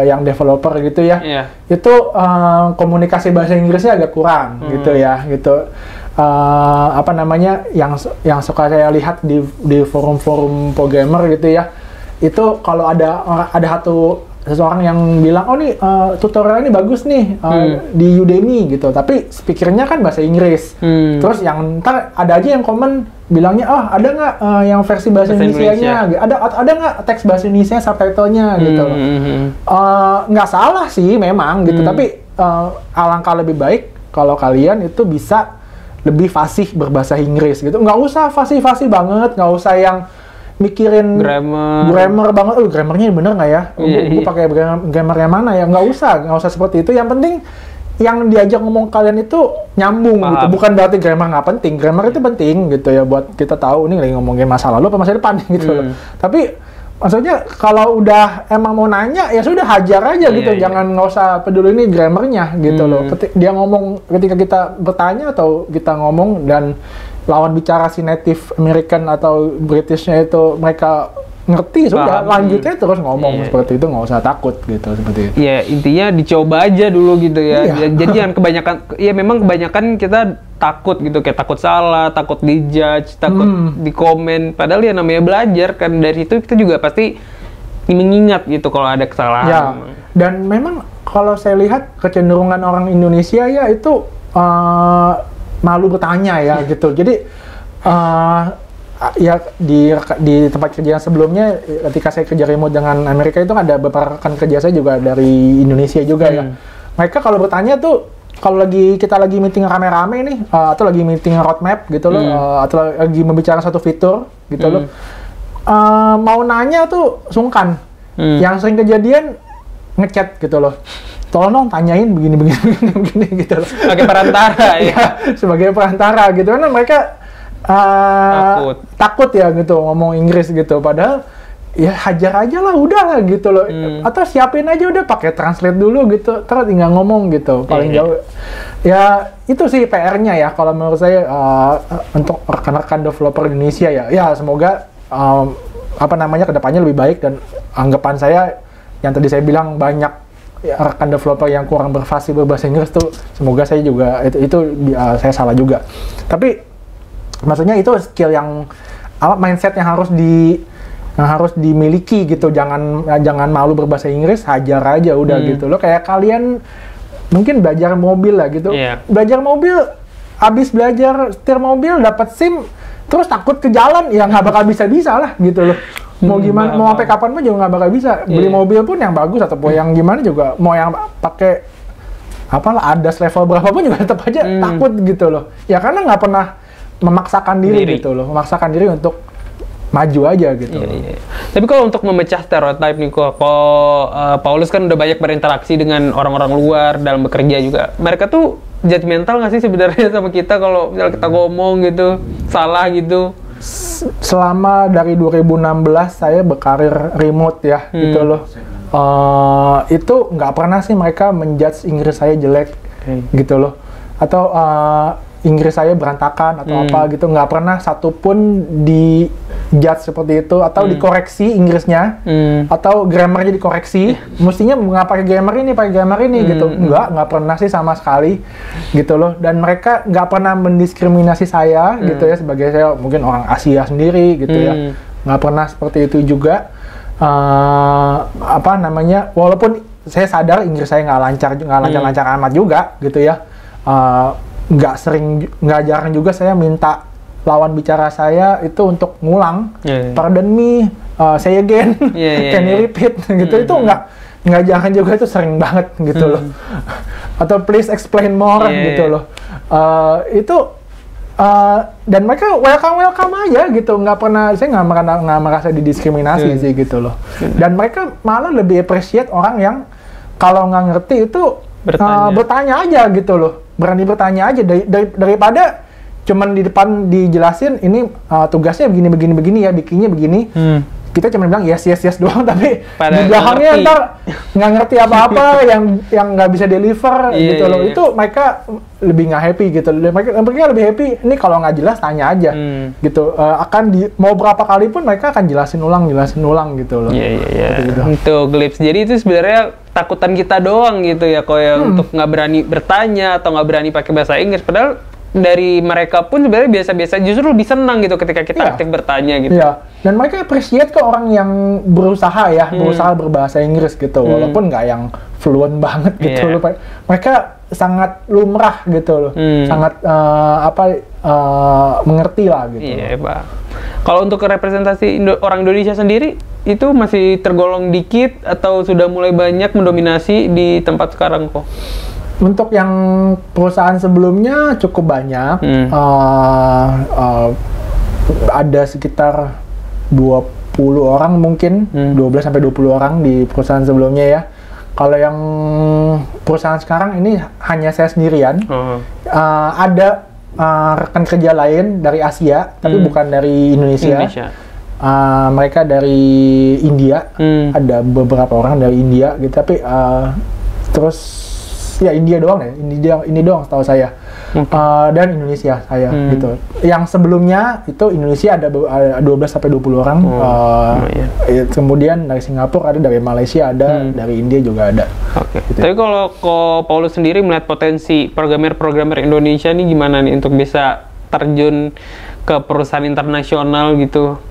yang developer gitu ya, itu komunikasi bahasa Inggrisnya agak kurang gitu ya, gitu. Yang suka saya lihat di forum-forum programmer gitu ya, itu kalau ada seseorang yang bilang, oh nih tutorial ini bagus nih di Udemy gitu, tapi speakernya kan bahasa Inggris. Terus yang ntar ada aja yang komen bilangnya, ada nggak yang versi bahasa Indonesia-nya? Ada nggak teks bahasa Indonesia subtitle-nya gitu. Nggak salah sih memang gitu, tapi alangkah lebih baik kalau kalian itu bisa lebih fasih berbahasa Inggris gitu. Nggak usah fasih-fasih banget, nggak usah yang mikirin grammar banget. Grammarnya bener nggak ya? Gue pakai grammar yang mana ya? Nggak usah seperti itu. Yang penting yang diajak ngomong kalian itu nyambung gitu. Bukan berarti grammar nggak penting. Grammar itu penting gitu ya, buat kita tahu ini lagi ngomongin masa lalu apa masa depan gitu loh. Tapi maksudnya kalau udah emang mau nanya ya sudah hajar aja gitu. Jangan nggak usah peduli ini grammarnya gitu loh. Dia ngomong, ketika kita bertanya atau kita ngomong dan lawan bicara si native American atau Britishnya itu mereka ngerti, sudah lanjutnya terus ngomong seperti itu, nggak usah takut gitu, seperti itu. Ya intinya dicoba aja dulu gitu ya. Jadi jangan kebanyakan, ya memang kebanyakan kita takut gitu, kayak takut salah, takut dijudge, takut dikomen. Padahal ya namanya belajar kan, dari situ kita juga pasti mengingat gitu kalau ada kesalahan. Ya. Dan memang kalau saya lihat kecenderungan orang Indonesia ya itu malu bertanya ya gitu. Jadi ya di tempat kerja yang sebelumnya, ketika saya kerja remote dengan Amerika itu ada beberapa rekan kerja saya juga dari Indonesia juga ya. Mereka kalau bertanya tuh, kalau kita lagi meeting rame-rame nih, atau lagi meeting roadmap gitu loh, atau lagi membicarakan satu fitur gitu loh, mau nanya tuh sungkan. Yang sering kejadian ngechat gitu loh, tolong dong tanyain begini gitu loh. Sebagai perantara ya. Sebagai perantara gitu, karena mereka takut ya gitu ngomong Inggris gitu. Padahal ya hajar aja lah, udah lah gitu loh. Atau siapin aja udah pakai translate dulu gitu, terus tinggal ngomong gitu paling jauh. Ya itu sih PR-nya ya kalau menurut saya, untuk rekan-rekan developer Indonesia ya. Ya semoga kedepannya lebih baik, dan anggapan saya yang tadi saya bilang banyak rekan developer yang kurang berfasih berbahasa Inggris tuh, semoga saya juga itu saya salah juga. Tapi maksudnya itu skill yang mindset yang harus dimiliki gitu. Jangan malu berbahasa Inggris, hajar aja udah gitu loh. Kayak kalian mungkin belajar mobil lah gitu. Belajar mobil, habis belajar setir mobil dapat SIM, terus takut ke jalan, ya nggak bakal bisa lah gitu loh. Mau gimana, mau sampai kapan pun juga nggak bakal bisa. Beli mobil pun yang bagus ataupun yang gimana juga, mau yang pakai apalah ADAS level berapapun juga tetap aja takut gitu loh. Ya karena nggak pernah memaksakan diri gitu loh, memaksakan diri untuk maju aja gitu. Iya. Tapi kalau untuk memecah stereotip nih kok, Paulus kan udah banyak berinteraksi dengan orang-orang luar dalam bekerja juga. Mereka tuh judgmental nggak sih sebenarnya sama kita kalau misalnya kita ngomong gitu, salah gitu? Selama dari 2016 saya berkarir remote ya, gitu loh. Itu nggak pernah sih mereka menjudge Inggris saya jelek, gitu loh. Atau Inggris saya berantakan atau apa gitu, nggak pernah satupun di judge seperti itu atau dikoreksi Inggrisnya atau grammarnya dikoreksi, mestinya nggak pakai grammar ini gitu, nggak pernah sih sama sekali gitu loh. Dan mereka nggak pernah mendiskriminasi saya gitu ya, sebagai saya mungkin orang Asia sendiri gitu ya, nggak pernah seperti itu juga. Apa namanya, walaupun saya sadar Inggris saya nggak lancar amat juga gitu ya. Nggak jarang juga saya minta lawan bicara saya itu untuk ngulang, pardon me, say again, can you repeat gitu. Itu nggak jarang juga, itu sering banget gitu loh. Atau please explain more gitu loh. Dan mereka welcome aja gitu, nggak pernah, saya nggak merasa didiskriminasi sih gitu loh. Dan mereka malah lebih appreciate orang yang kalau nggak ngerti itu bertanya aja gitu loh, berani bertanya aja daripada cuman di depan dijelasin ini tugasnya begini ya, bikinnya begini. Kita cuma bilang yes doang, tapi di belakangnya ntar nggak ngerti apa-apa, yang nggak bisa deliver gitu loh. Itu mereka lebih nggak happy gitu. Mereka lebih happy ini kalau nggak jelas tanya aja gitu. Mau berapa kali pun mereka akan jelasin ulang gitu loh. Gitu. Untuk Glips, jadi itu sebenarnya takutan kita doang gitu ya, kok ya, untuk nggak berani bertanya atau nggak berani pakai bahasa Inggris. Padahal dari mereka pun sebenarnya biasa-biasa, justru disenang gitu ketika kita aktif bertanya gitu. Iya, dan mereka appreciate kok orang yang berusaha berbahasa Inggris gitu, walaupun nggak yang fluent banget gitu loh. Mereka sangat lumrah gitu loh, sangat mengerti lah gitu. Iya, Pak. Kalau untuk representasi orang Indonesia sendiri, itu masih tergolong dikit atau sudah mulai banyak mendominasi di tempat sekarang kok? Untuk yang perusahaan sebelumnya cukup banyak, ada sekitar 20 orang mungkin, 12-20 orang di perusahaan sebelumnya ya. Kalau yang perusahaan sekarang ini hanya saya sendirian. Ada rekan kerja lain dari Asia, tapi bukan dari Indonesia. Mereka dari India, ada beberapa orang dari India gitu, tapi terus ya India doang ya, ini doang setahu saya. Dan Indonesia saya gitu. Yang sebelumnya itu Indonesia ada 12-20 orang. Kemudian dari Singapura ada, dari Malaysia ada, dari India juga ada. Gitu. Tapi kalau Paulus sendiri melihat potensi programmer Indonesia nih gimana nih untuk bisa terjun ke perusahaan internasional gitu?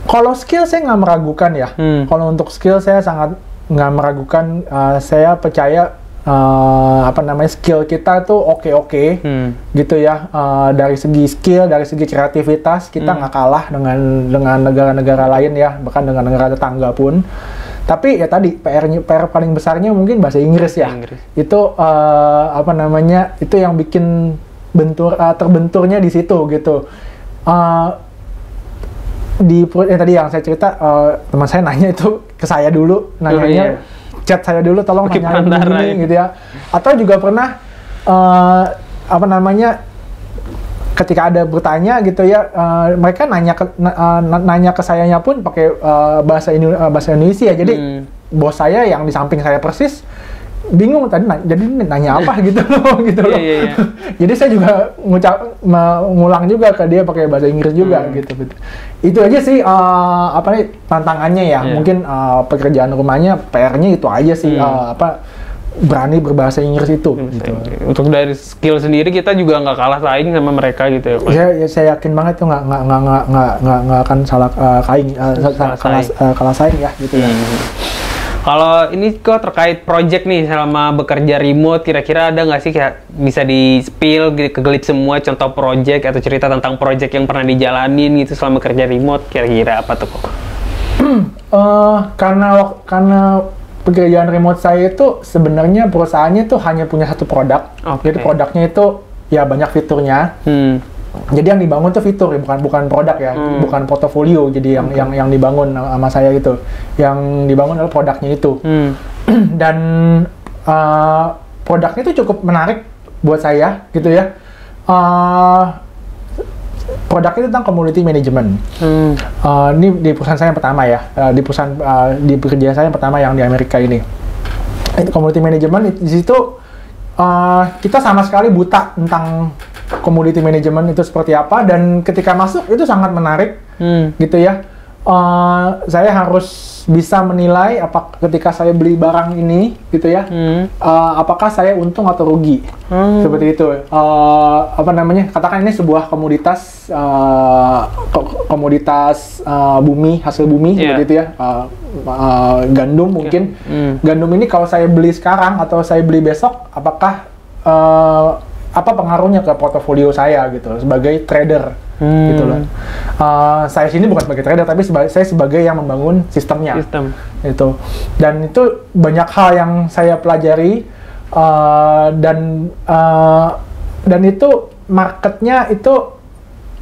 Kalau skill saya nggak meragukan ya. Kalau untuk skill saya sangat nggak meragukan. Saya percaya skill kita tuh oke gitu ya. Dari segi skill, dari segi kreativitas kita nggak kalah dengan negara-negara lain ya, bahkan dengan negara tetangga pun. Tapi ya tadi PR paling besarnya mungkin bahasa Inggris ya. Itu itu yang bikin terbenturnya di situ gitu. Tadi yang saya cerita, teman saya nanya itu ke saya dulu, nanyanya chat saya dulu, tolong nanyain begini gitu ya. Atau juga pernah ketika ada bertanya gitu ya, mereka nanya ke sayanya pun pakai bahasa Indonesia. Jadi bos saya yang di samping saya persis bingung tadi jadi nanya apa gitu loh. Jadi saya juga ngulang juga ke dia pakai bahasa Inggris juga gitu. Itu aja sih tantangannya ya. Mungkin pekerjaan rumahnya, PR-nya itu aja sih, berani berbahasa Inggris itu. Gitu. Untuk dari skill sendiri kita juga nggak kalah saing sama mereka gitu ya. Saya yakin banget tuh nggak akan kalah saing ya gitu ya. Kalau ini kok terkait project nih selama bekerja remote, kira-kira ada nggak sih kayak bisa di-spill ke Glips semua contoh project atau cerita tentang project yang pernah dijalanin gitu selama kerja remote, kira-kira apa tuh kok? Karena pekerjaan remote saya itu sebenarnya perusahaannya itu hanya punya satu produk. Jadi produknya itu ya banyak fiturnya. Jadi yang dibangun tuh fitur, bukan produk ya, bukan portofolio. Jadi yang dibangun sama saya itu, yang dibangun adalah produknya itu. Dan produknya itu cukup menarik buat saya gitu ya. Produknya tentang community management. Ini di perusahaan saya yang pertama ya, di pekerjaan saya yang pertama yang di Amerika ini. Itu community management, di situ kita sama sekali buta tentang community management itu seperti apa, dan ketika masuk itu sangat menarik gitu ya. Saya harus bisa menilai ketika saya beli barang ini gitu ya, apakah saya untung atau rugi, seperti itu. Katakan ini sebuah komoditas bumi, hasil bumi, seperti itu ya, gandum mungkin. Gandum ini kalau saya beli sekarang atau saya beli besok, apakah apa pengaruhnya ke portofolio saya gitu sebagai trader gitu loh. Saya sini bukan sebagai trader, tapi saya sebagai yang membangun sistemnya. Itu. Dan itu banyak hal yang saya pelajari, dan itu marketnya itu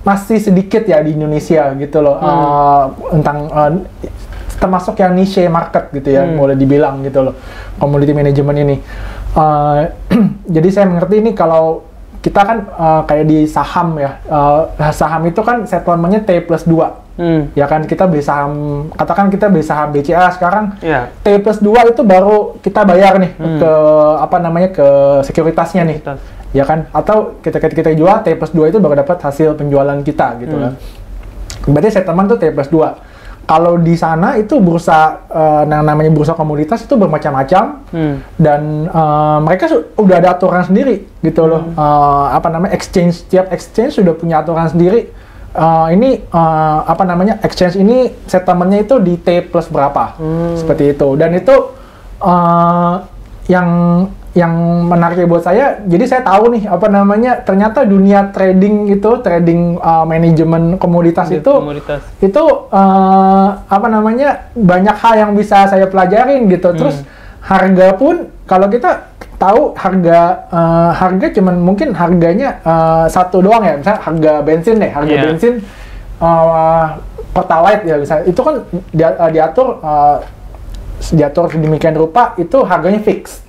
masih sedikit ya di Indonesia gitu loh, termasuk yang niche market gitu ya, boleh dibilang gitu loh, community management ini. Jadi saya mengerti ini kalau kita kan kayak di saham ya, saham itu kan settlement-nya T+2. Ya kan, kita beli saham, katakan kita beli saham BCA sekarang, T+2 itu baru kita bayar nih ke sekuritasnya nih. Ya kan, atau kita jual T+2 itu baru dapat hasil penjualan kita gitu kan. Berarti settlement tuh T+2. Kalau di sana itu bursa, namanya bursa komoditas itu bermacam-macam, dan mereka udah ada aturan sendiri gitu loh. Exchange, tiap exchange sudah punya aturan sendiri. Exchange ini settlementnya itu di T plus berapa, seperti itu. Dan itu yang menarik buat saya, jadi saya tahu nih ternyata dunia trading manajemen komoditas itu banyak hal yang bisa saya pelajarin gitu. Terus harga pun kalau kita tahu harga cuman mungkin harganya satu doang ya, misalnya harga bensin deh, bensin Pertalite ya misalnya, itu kan diatur sedemikian rupa, itu harganya fix.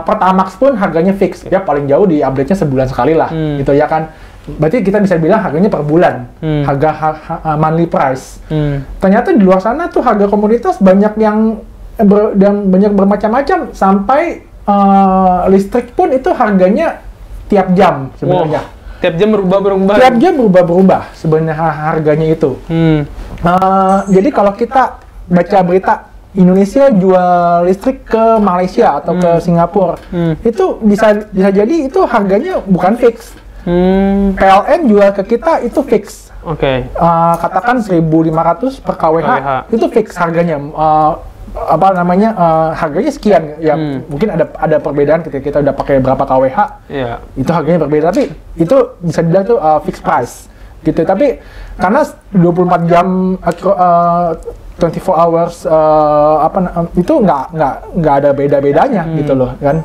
Pertamax pun harganya fix, ya paling jauh di update-nya sebulan sekali lah, gitu ya kan. Berarti kita bisa bilang harganya per bulan, harga monthly price. Ternyata di luar sana tuh harga komoditas banyak dan banyak bermacam-macam, sampai listrik pun itu harganya tiap jam sebenarnya. Tiap jam berubah-berubah. Tiap jam berubah-berubah sebenarnya harganya itu. Jadi kalau kita baca berita Indonesia jual listrik ke Malaysia atau ke Singapura, itu bisa jadi itu harganya bukan fix. PLN jual ke kita itu fix. Katakan 1.500 per kWh, itu fix harganya. Harganya sekian ya. Mungkin ada perbedaan ketika kita udah pakai berapa kWh, itu harganya berbeda, tapi itu bisa dibilang tuh fixed price gitu. Tapi karena 24 jam 24 hours itu nggak ada beda-bedanya gitu loh kan.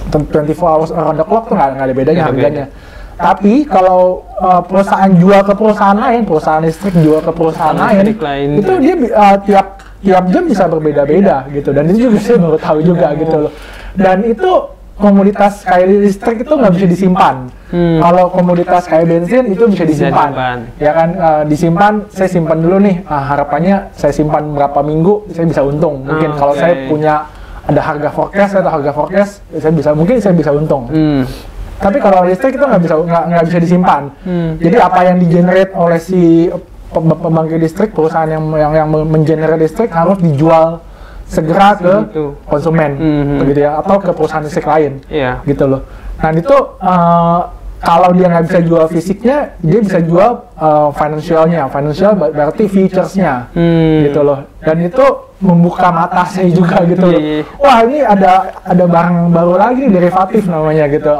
24 hours around the clock tuh nggak ada bedanya harganya. Tapi kalau perusahaan jual ke perusahaan lain, perusahaan listrik jual ke perusahaan lain, itu dia tiap jam bisa berbeda-beda gitu. Dan itu juga saya baru tahu juga gitu loh. Dan itu komoditas kayak listrik itu nggak bisa disimpan. Kalau komoditas kayak bensin itu bisa disimpan. Ya kan, disimpan, saya simpan dulu nih. Harapannya saya simpan berapa minggu, saya bisa untung. Mungkin kalau saya punya ada harga forecast, mungkin saya bisa untung. Tapi kalau listrik itu nggak bisa disimpan. Jadi apa yang di-generate oleh si pembangkit listrik, perusahaan yang mengenerate listrik harus dijual segera ke konsumen, begitu ya, atau ke perusahaan listrik lain, gitu loh. Nah itu kalau dia nggak bisa jual fisiknya, dia bisa jual financial berarti features-nya, gitu loh. Dan itu membuka mata saya juga gitu loh. Wah ini ada barang baru lagi nih, derivatif namanya gitu,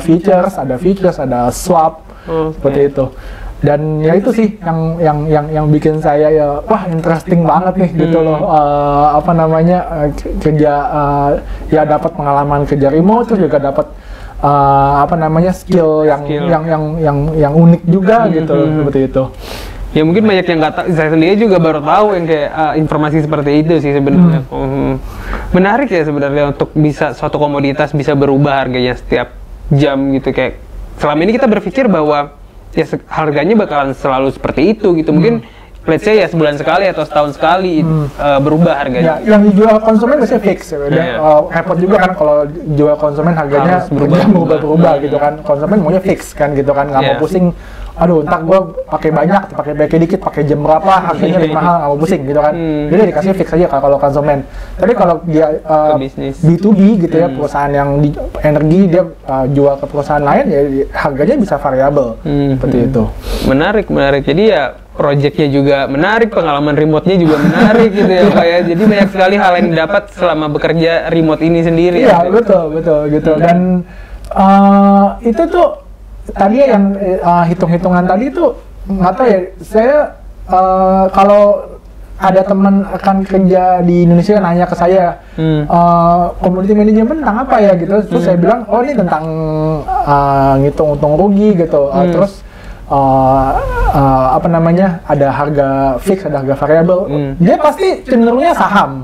features, ada swap, seperti itu. Dan ya itu sih yang bikin saya ya wah interesting banget nih gitu loh. Kerja ya dapat pengalaman kerja remote, terus juga dapat skill yang unik juga gitu seperti itu. Ya mungkin banyak yang nggak tahu, saya sendiri juga baru tahu yang kayak informasi seperti itu sih sebenarnya. Menarik ya sebenarnya untuk bisa suatu komoditas bisa berubah harganya setiap jam gitu, kayak selama ini kita berpikir bahwa ya harganya bakalan selalu seperti itu gitu. Mungkin let's say ya sebulan sekali atau setahun sekali berubah harganya. Ya, yang dijual konsumen biasanya fix. Repot juga kan kalau jual konsumen harganya berubah gitu kan. Konsumen maunya fix kan gitu kan, nggak mau pusing. Aduh, entar gue pakai banyak, pakai dikit, pakai jam berapa, harganya lebih mahal, nggak mau pusing gitu kan. Jadi dikasih fix aja kalau konsumen. Tapi kalau dia B2B gitu ya, perusahaan yang di energi dia jual ke perusahaan lain ya harganya bisa variabel seperti itu. Menarik. Jadi ya projectnya juga menarik, pengalaman remote-nya juga menarik gitu ya Pak ya. Jadi banyak sekali hal yang didapat selama bekerja remote ini sendiri. Iya, betul gitu. Dan itu tuh tadi yang hitung-hitungan tadi tuh nggak tahu ya, saya kalau ada teman akan kerja di Indonesia nanya ke saya community management tentang apa ya gitu, terus saya bilang oh ini tentang ngitung untung rugi gitu, terus ada harga fix, ada harga variabel, dia pasti cenderungnya saham,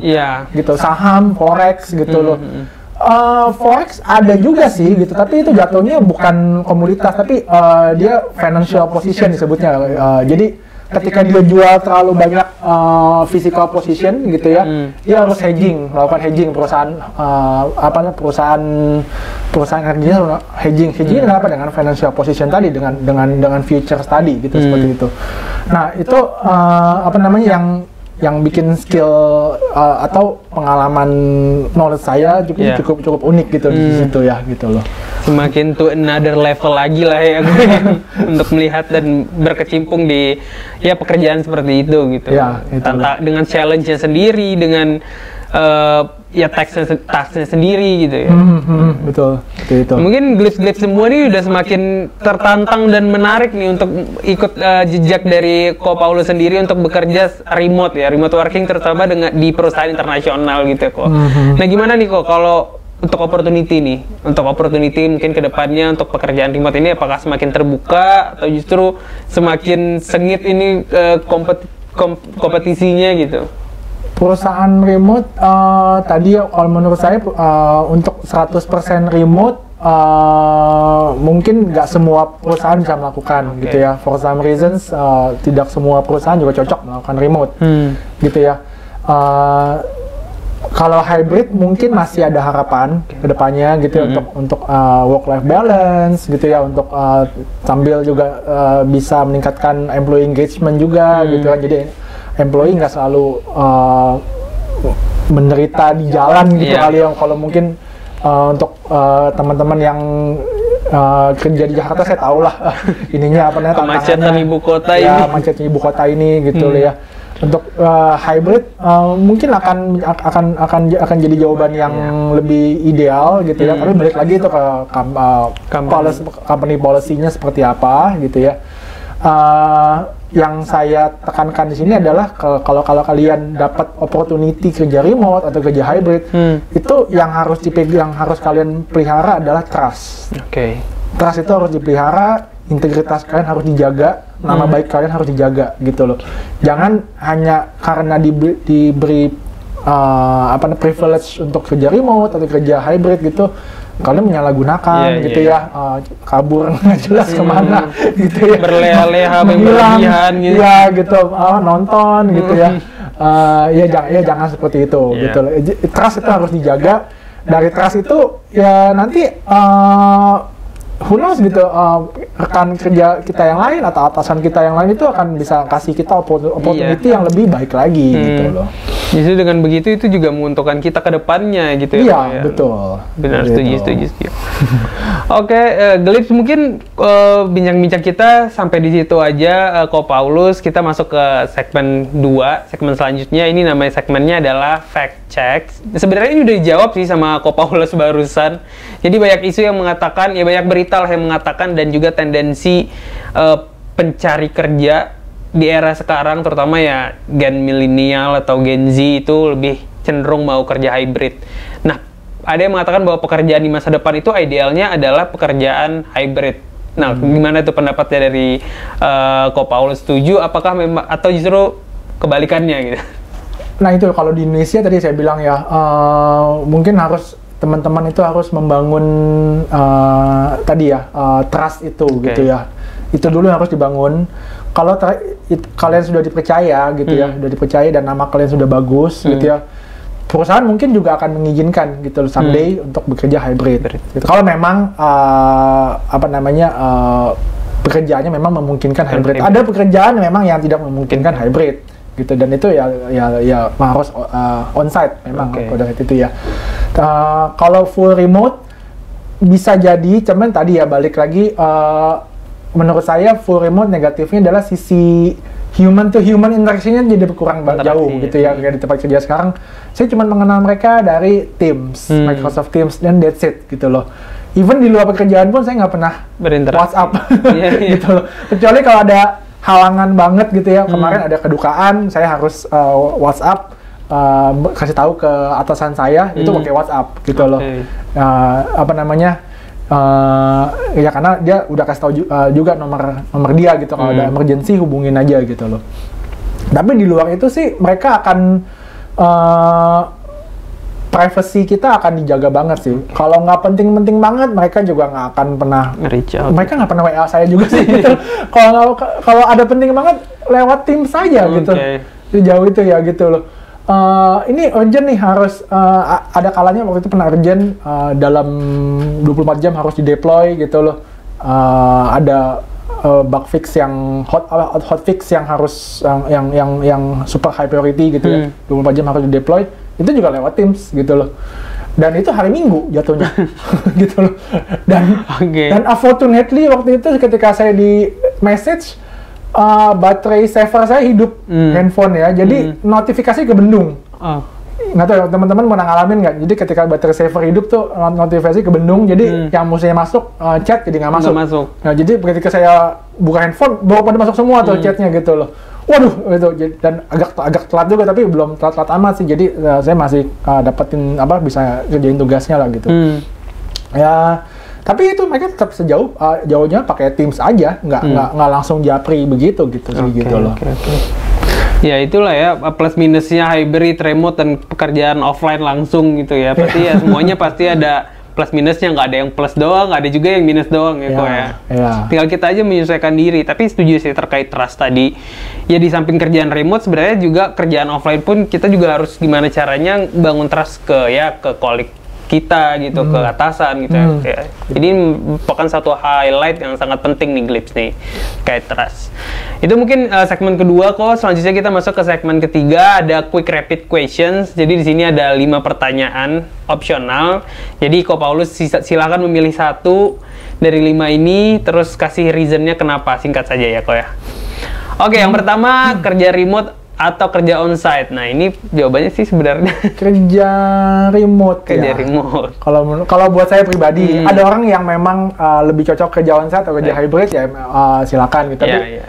gitu, saham, forex gitu loh. Forex ada juga sih gitu, tapi itu jatuhnya bukan komoditas, tapi dia financial position disebutnya. Jadi ketika dia jual terlalu banyak physical position gitu ya, dia harus melakukan hedging perusahaan energinya hedging kenapa dengan financial position tadi, dengan futures tadi gitu, seperti itu. Nah itu yang bikin skill atau pengalaman knowledge saya cukup unik gitu di situ ya gitu loh. Semakin to another level lagi lah ya untuk melihat dan berkecimpung di ya pekerjaan seperti itu gitu. Ya, dengan challenge-nya sendiri, dengan ya tax-nya sendiri gitu ya. Betul, itu. Mungkin Glips semua ini udah semakin tertantang dan menarik nih untuk ikut jejak dari Ko Paulus sendiri untuk bekerja remote working terutama di perusahaan internasional gitu ya Ko. Nah gimana nih Ko kalau untuk opportunity mungkin kedepannya untuk pekerjaan remote ini, apakah semakin terbuka atau justru semakin sengit ini kompetisinya gitu? Perusahaan remote tadi kalau menurut saya untuk 100% remote mungkin nggak semua perusahaan bisa melakukan gitu ya. For some reasons tidak semua perusahaan juga cocok melakukan remote gitu ya. Kalau hybrid mungkin masih ada harapan ke depannya gitu ya, untuk work-life balance gitu ya, untuk sambil juga bisa meningkatkan employee engagement juga gitu kan. Jadi employee nggak selalu menderita di jalan gitu kali ya. Kalau mungkin untuk teman-teman yang kerja di Jakarta, saya tahu lah ininya kemacetan ibu kota macetnya ibu kota ini gitu loh ya. Untuk hybrid mungkin akan jadi jawaban yang lebih ideal gitu ya. Tapi balik lagi itu ke company policy-nya seperti apa gitu ya. Yang saya tekankan di sini adalah kalau kalian dapat opportunity kerja remote atau kerja hybrid, itu yang harus kalian pelihara adalah trust. Trust itu harus dipelihara, integritas kalian harus dijaga, nama baik kalian harus dijaga gitu loh. Jangan hanya karena diberi privilege untuk kerja remote atau kerja hybrid gitu, kalian menyalahgunakan gitu ya, kabur nggak jelas kemana gitu ya, berleha-leha, berlebihan gitu ya gitu, nonton gitu ya, jangan seperti itu gitu. Trust itu harus dijaga. Dari trust itu ya nanti who knows gitu, rekan kerja kita yang lain atau atasan kita yang lain itu akan bisa kasih kita opportunity yang lebih baik lagi gitu loh. Justru dengan begitu itu juga menguntungkan kita ke depannya gitu ya. Iya, betul. Benar, setuju. Oke, Glips, mungkin bincang-bincang kita sampai di situ aja, Ko Paulus. Kita masuk ke segmen 2, segmen selanjutnya. Ini namanya segmennya adalah Fact Check. Sebenarnya ini udah dijawab sih sama Ko Paulus barusan. Jadi banyak isu yang mengatakan, ya banyak berita lah yang mengatakan, dan juga tendensi pencari kerja di era sekarang, terutama ya gen milenial atau Gen Z itu lebih cenderung mau kerja hybrid. Nah, ada yang mengatakan bahwa pekerjaan di masa depan itu idealnya adalah pekerjaan hybrid. Nah, gimana tuh pendapatnya dari Ko Paulus, setuju? Apakah memang atau justru kebalikannya gitu? Nah itu kalau di Indonesia tadi saya bilang ya, mungkin harus teman-teman itu harus membangun tadi ya trust itu gitu ya. Itu dulu yang harus dibangun. Kalau kalian sudah dipercaya gitu ya, sudah dipercaya dan nama kalian sudah bagus gitu ya, perusahaan mungkin juga akan mengizinkan gitu loh someday untuk bekerja hybrid. Gitu. Kalau memang pekerjaannya memang memungkinkan hybrid. Ada pekerjaan memang yang tidak memungkinkan hybrid gitu, dan itu ya harus onsite memang pada itu ya. Kalau full remote bisa jadi, cuman tadi ya balik lagi, menurut saya full remote negatifnya adalah sisi human to human interaction-nya jadi berkurang jauh gitu ya. Kayak di tempat kerja sekarang, saya cuma mengenal mereka dari Teams, Microsoft Teams, dan that's it gitu loh. Even di luar pekerjaan pun saya nggak pernah WhatsApp gitu loh. Kecuali kalau ada halangan banget gitu ya, kemarin ada kedukaan, saya harus WhatsApp, kasih tahu ke atasan saya, itu pakai WhatsApp gitu loh. Ya karena dia udah kasih tahu juga nomor dia gitu, kalau ada emergency hubungin aja gitu loh. Tapi di luar itu sih mereka akan privacy kita akan dijaga banget sih. Kalau nggak penting-penting banget, mereka juga nggak akan pernah reach out. Mereka nggak pernah WA saya juga sih gitu. Kalau ada penting banget, lewat tim saja gitu. Jauh itu ya gitu loh. Ini urgent nih, harus ada kalanya waktu itu pernah urgent, dalam 24 jam harus di-deploy gitu loh. Ada bug fix yang hot fix yang harus yang super high priority gitu ya. 24 jam harus di-deploy. Itu juga lewat Teams gitu loh. Dan itu hari Minggu jatuhnya. Gitu loh. Dan unfortunately waktu itu ketika saya di message, baterai saver saya hidup handphone ya, jadi notifikasi kebendung. Nggak tahu teman-teman pernah ngalamin nggak? Jadi ketika baterai saver hidup tuh notifikasi kebendung, jadi yang mestinya masuk chat jadi nggak masuk. Nah jadi ketika saya buka handphone, baru pada masuk semua tuh chatnya gitu loh. Waduh, itu dan agak telat juga, tapi belum telat amat sih. Jadi saya masih dapetin bisa kerjain tugasnya lah gitu. Ya. Tapi itu mereka tetap jauhnya pakai Teams aja, nggak langsung japri begitu gitu sih gitu loh. Ya itulah ya plus minusnya hybrid, remote, dan pekerjaan offline langsung gitu ya. Pasti ya semuanya pasti ada plus minusnya, nggak ada yang plus doang, nggak ada juga yang minus doang ya kok ya. Tinggal kita aja menyesuaikan diri. Tapi setuju sih terkait trust tadi. Ya di samping kerjaan remote, sebenarnya juga kerjaan offline pun kita juga harus gimana caranya bangun trust ke colleague kita gitu, ke atasan gitu ya. Jadi merupakan satu highlight yang sangat penting nih Glips nih, kayak trust. Itu mungkin segmen kedua kok. Selanjutnya kita masuk ke segmen ketiga, ada quick rapid questions. Jadi di sini ada 5 pertanyaan opsional. Jadi Ko Paulus silakan memilih satu dari 5 ini, terus kasih reasonnya kenapa, singkat saja ya kok ya. Oke, yang pertama, kerja remote atau kerja onsite. Nah, ini jawabannya sih sebenarnya kerja remote. Kerja remote. Kalau buat saya pribadi, ada orang yang memang lebih cocok kerja onsite atau kerja hybrid ya, silakan gitu. Tapi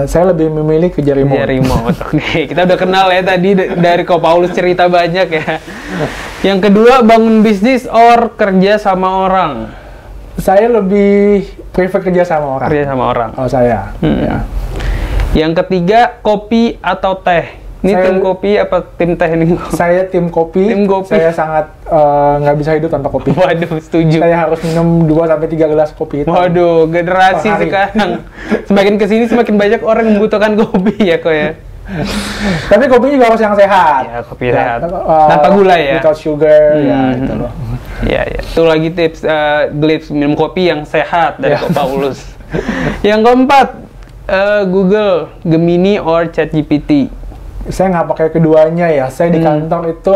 saya lebih memilih kerja remote. Kerja remote. Oke, kita udah kenal ya tadi dari Ko Paulus cerita banyak ya. Yang kedua, bangun bisnis or kerja sama orang? Saya lebih prefer kerja sama orang. Kerja sama orang. Kalau saya. Ya. Yang ketiga, kopi atau teh? Ini tim kopi apa tim teh ini? Saya tim kopi. Tim kopi. Saya sangat nggak bisa hidup tanpa kopi. Waduh, setuju. Saya harus minum 2-3 gelas kopi. Waduh, generasi sekarang. Semakin kesini semakin banyak orang membutuhkan kopi ya kok ya. Tapi kopinya juga harus yang sehat. Ya, kopi sehat. Tanpa gula ya. Without sugar, ya itu loh. Ya. Itu lagi tips Glips minum kopi yang sehat dari Ko Paulus. Yang keempat, Google, Gemini, or ChatGPT? Saya nggak pakai keduanya ya. Saya di kantor itu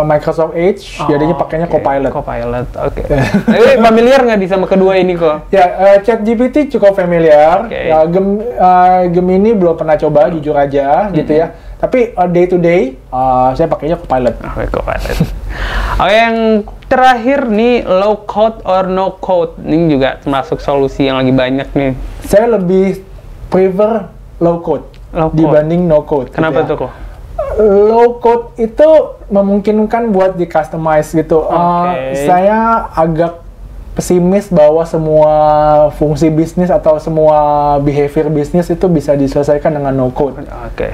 Microsoft Edge, jadinya pakainya Copilot. Oke. Tapi familiar nggak sama kedua ini kok? Ya, ChatGPT cukup familiar. Ya, Gemini belum pernah coba, jujur aja gitu ya. Tapi day to day, saya pakainya Copilot. Copilot. Oke, yang terakhir nih, low code or no code? Ini juga termasuk solusi yang lagi banyak nih. Saya lebih prefer low code, dibanding no code. Kenapa gitu tuh kok? Low code itu memungkinkan buat di customize gitu. Saya agak pesimis bahwa semua fungsi bisnis atau semua behavior bisnis itu bisa diselesaikan dengan no code.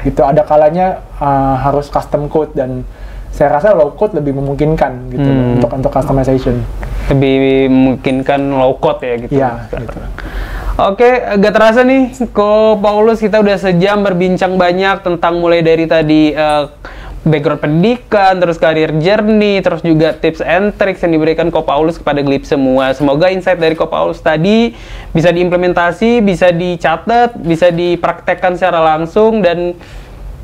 Gitu. Ada kalanya harus custom code, dan saya rasa low code lebih memungkinkan gitu untuk customization. Lebih memungkinkan low code ya gitu. Iya. Gitu. Oke, gak terasa nih, Ko Paulus, kita udah sejam berbincang banyak tentang mulai dari tadi background pendidikan, terus career journey, terus juga tips and tricks yang diberikan Ko Paulus kepada Gleap semua. Semoga insight dari Ko Paulus tadi bisa diimplementasi, bisa dicatat, bisa dipraktekkan secara langsung, dan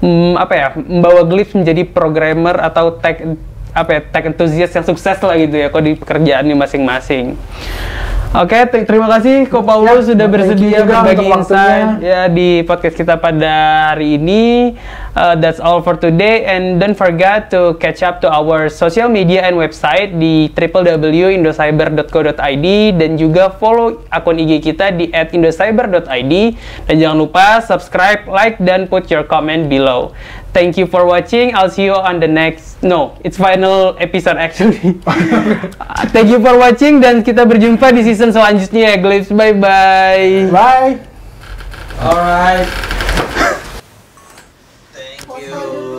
membawa Gleap menjadi programmer atau tech enthusiast yang sukses lah gitu ya, kok di pekerjaannya masing-masing. Oke, terima kasih Ko Paulus sudah bersedia berbagi insight ya di podcast kita pada hari ini. That's all for today, and don't forget to catch up to our social media and website di www.indocyber.co.id, dan juga follow akun IG kita di @indocyber.id, dan jangan lupa subscribe, like, dan put your comment below. Thank you for watching. I'll see you on the next, it's final episode actually. Thank you for watching, dan kita berjumpa di season selanjutnya ya, Gleaps. Bye-bye. Bye. Alright.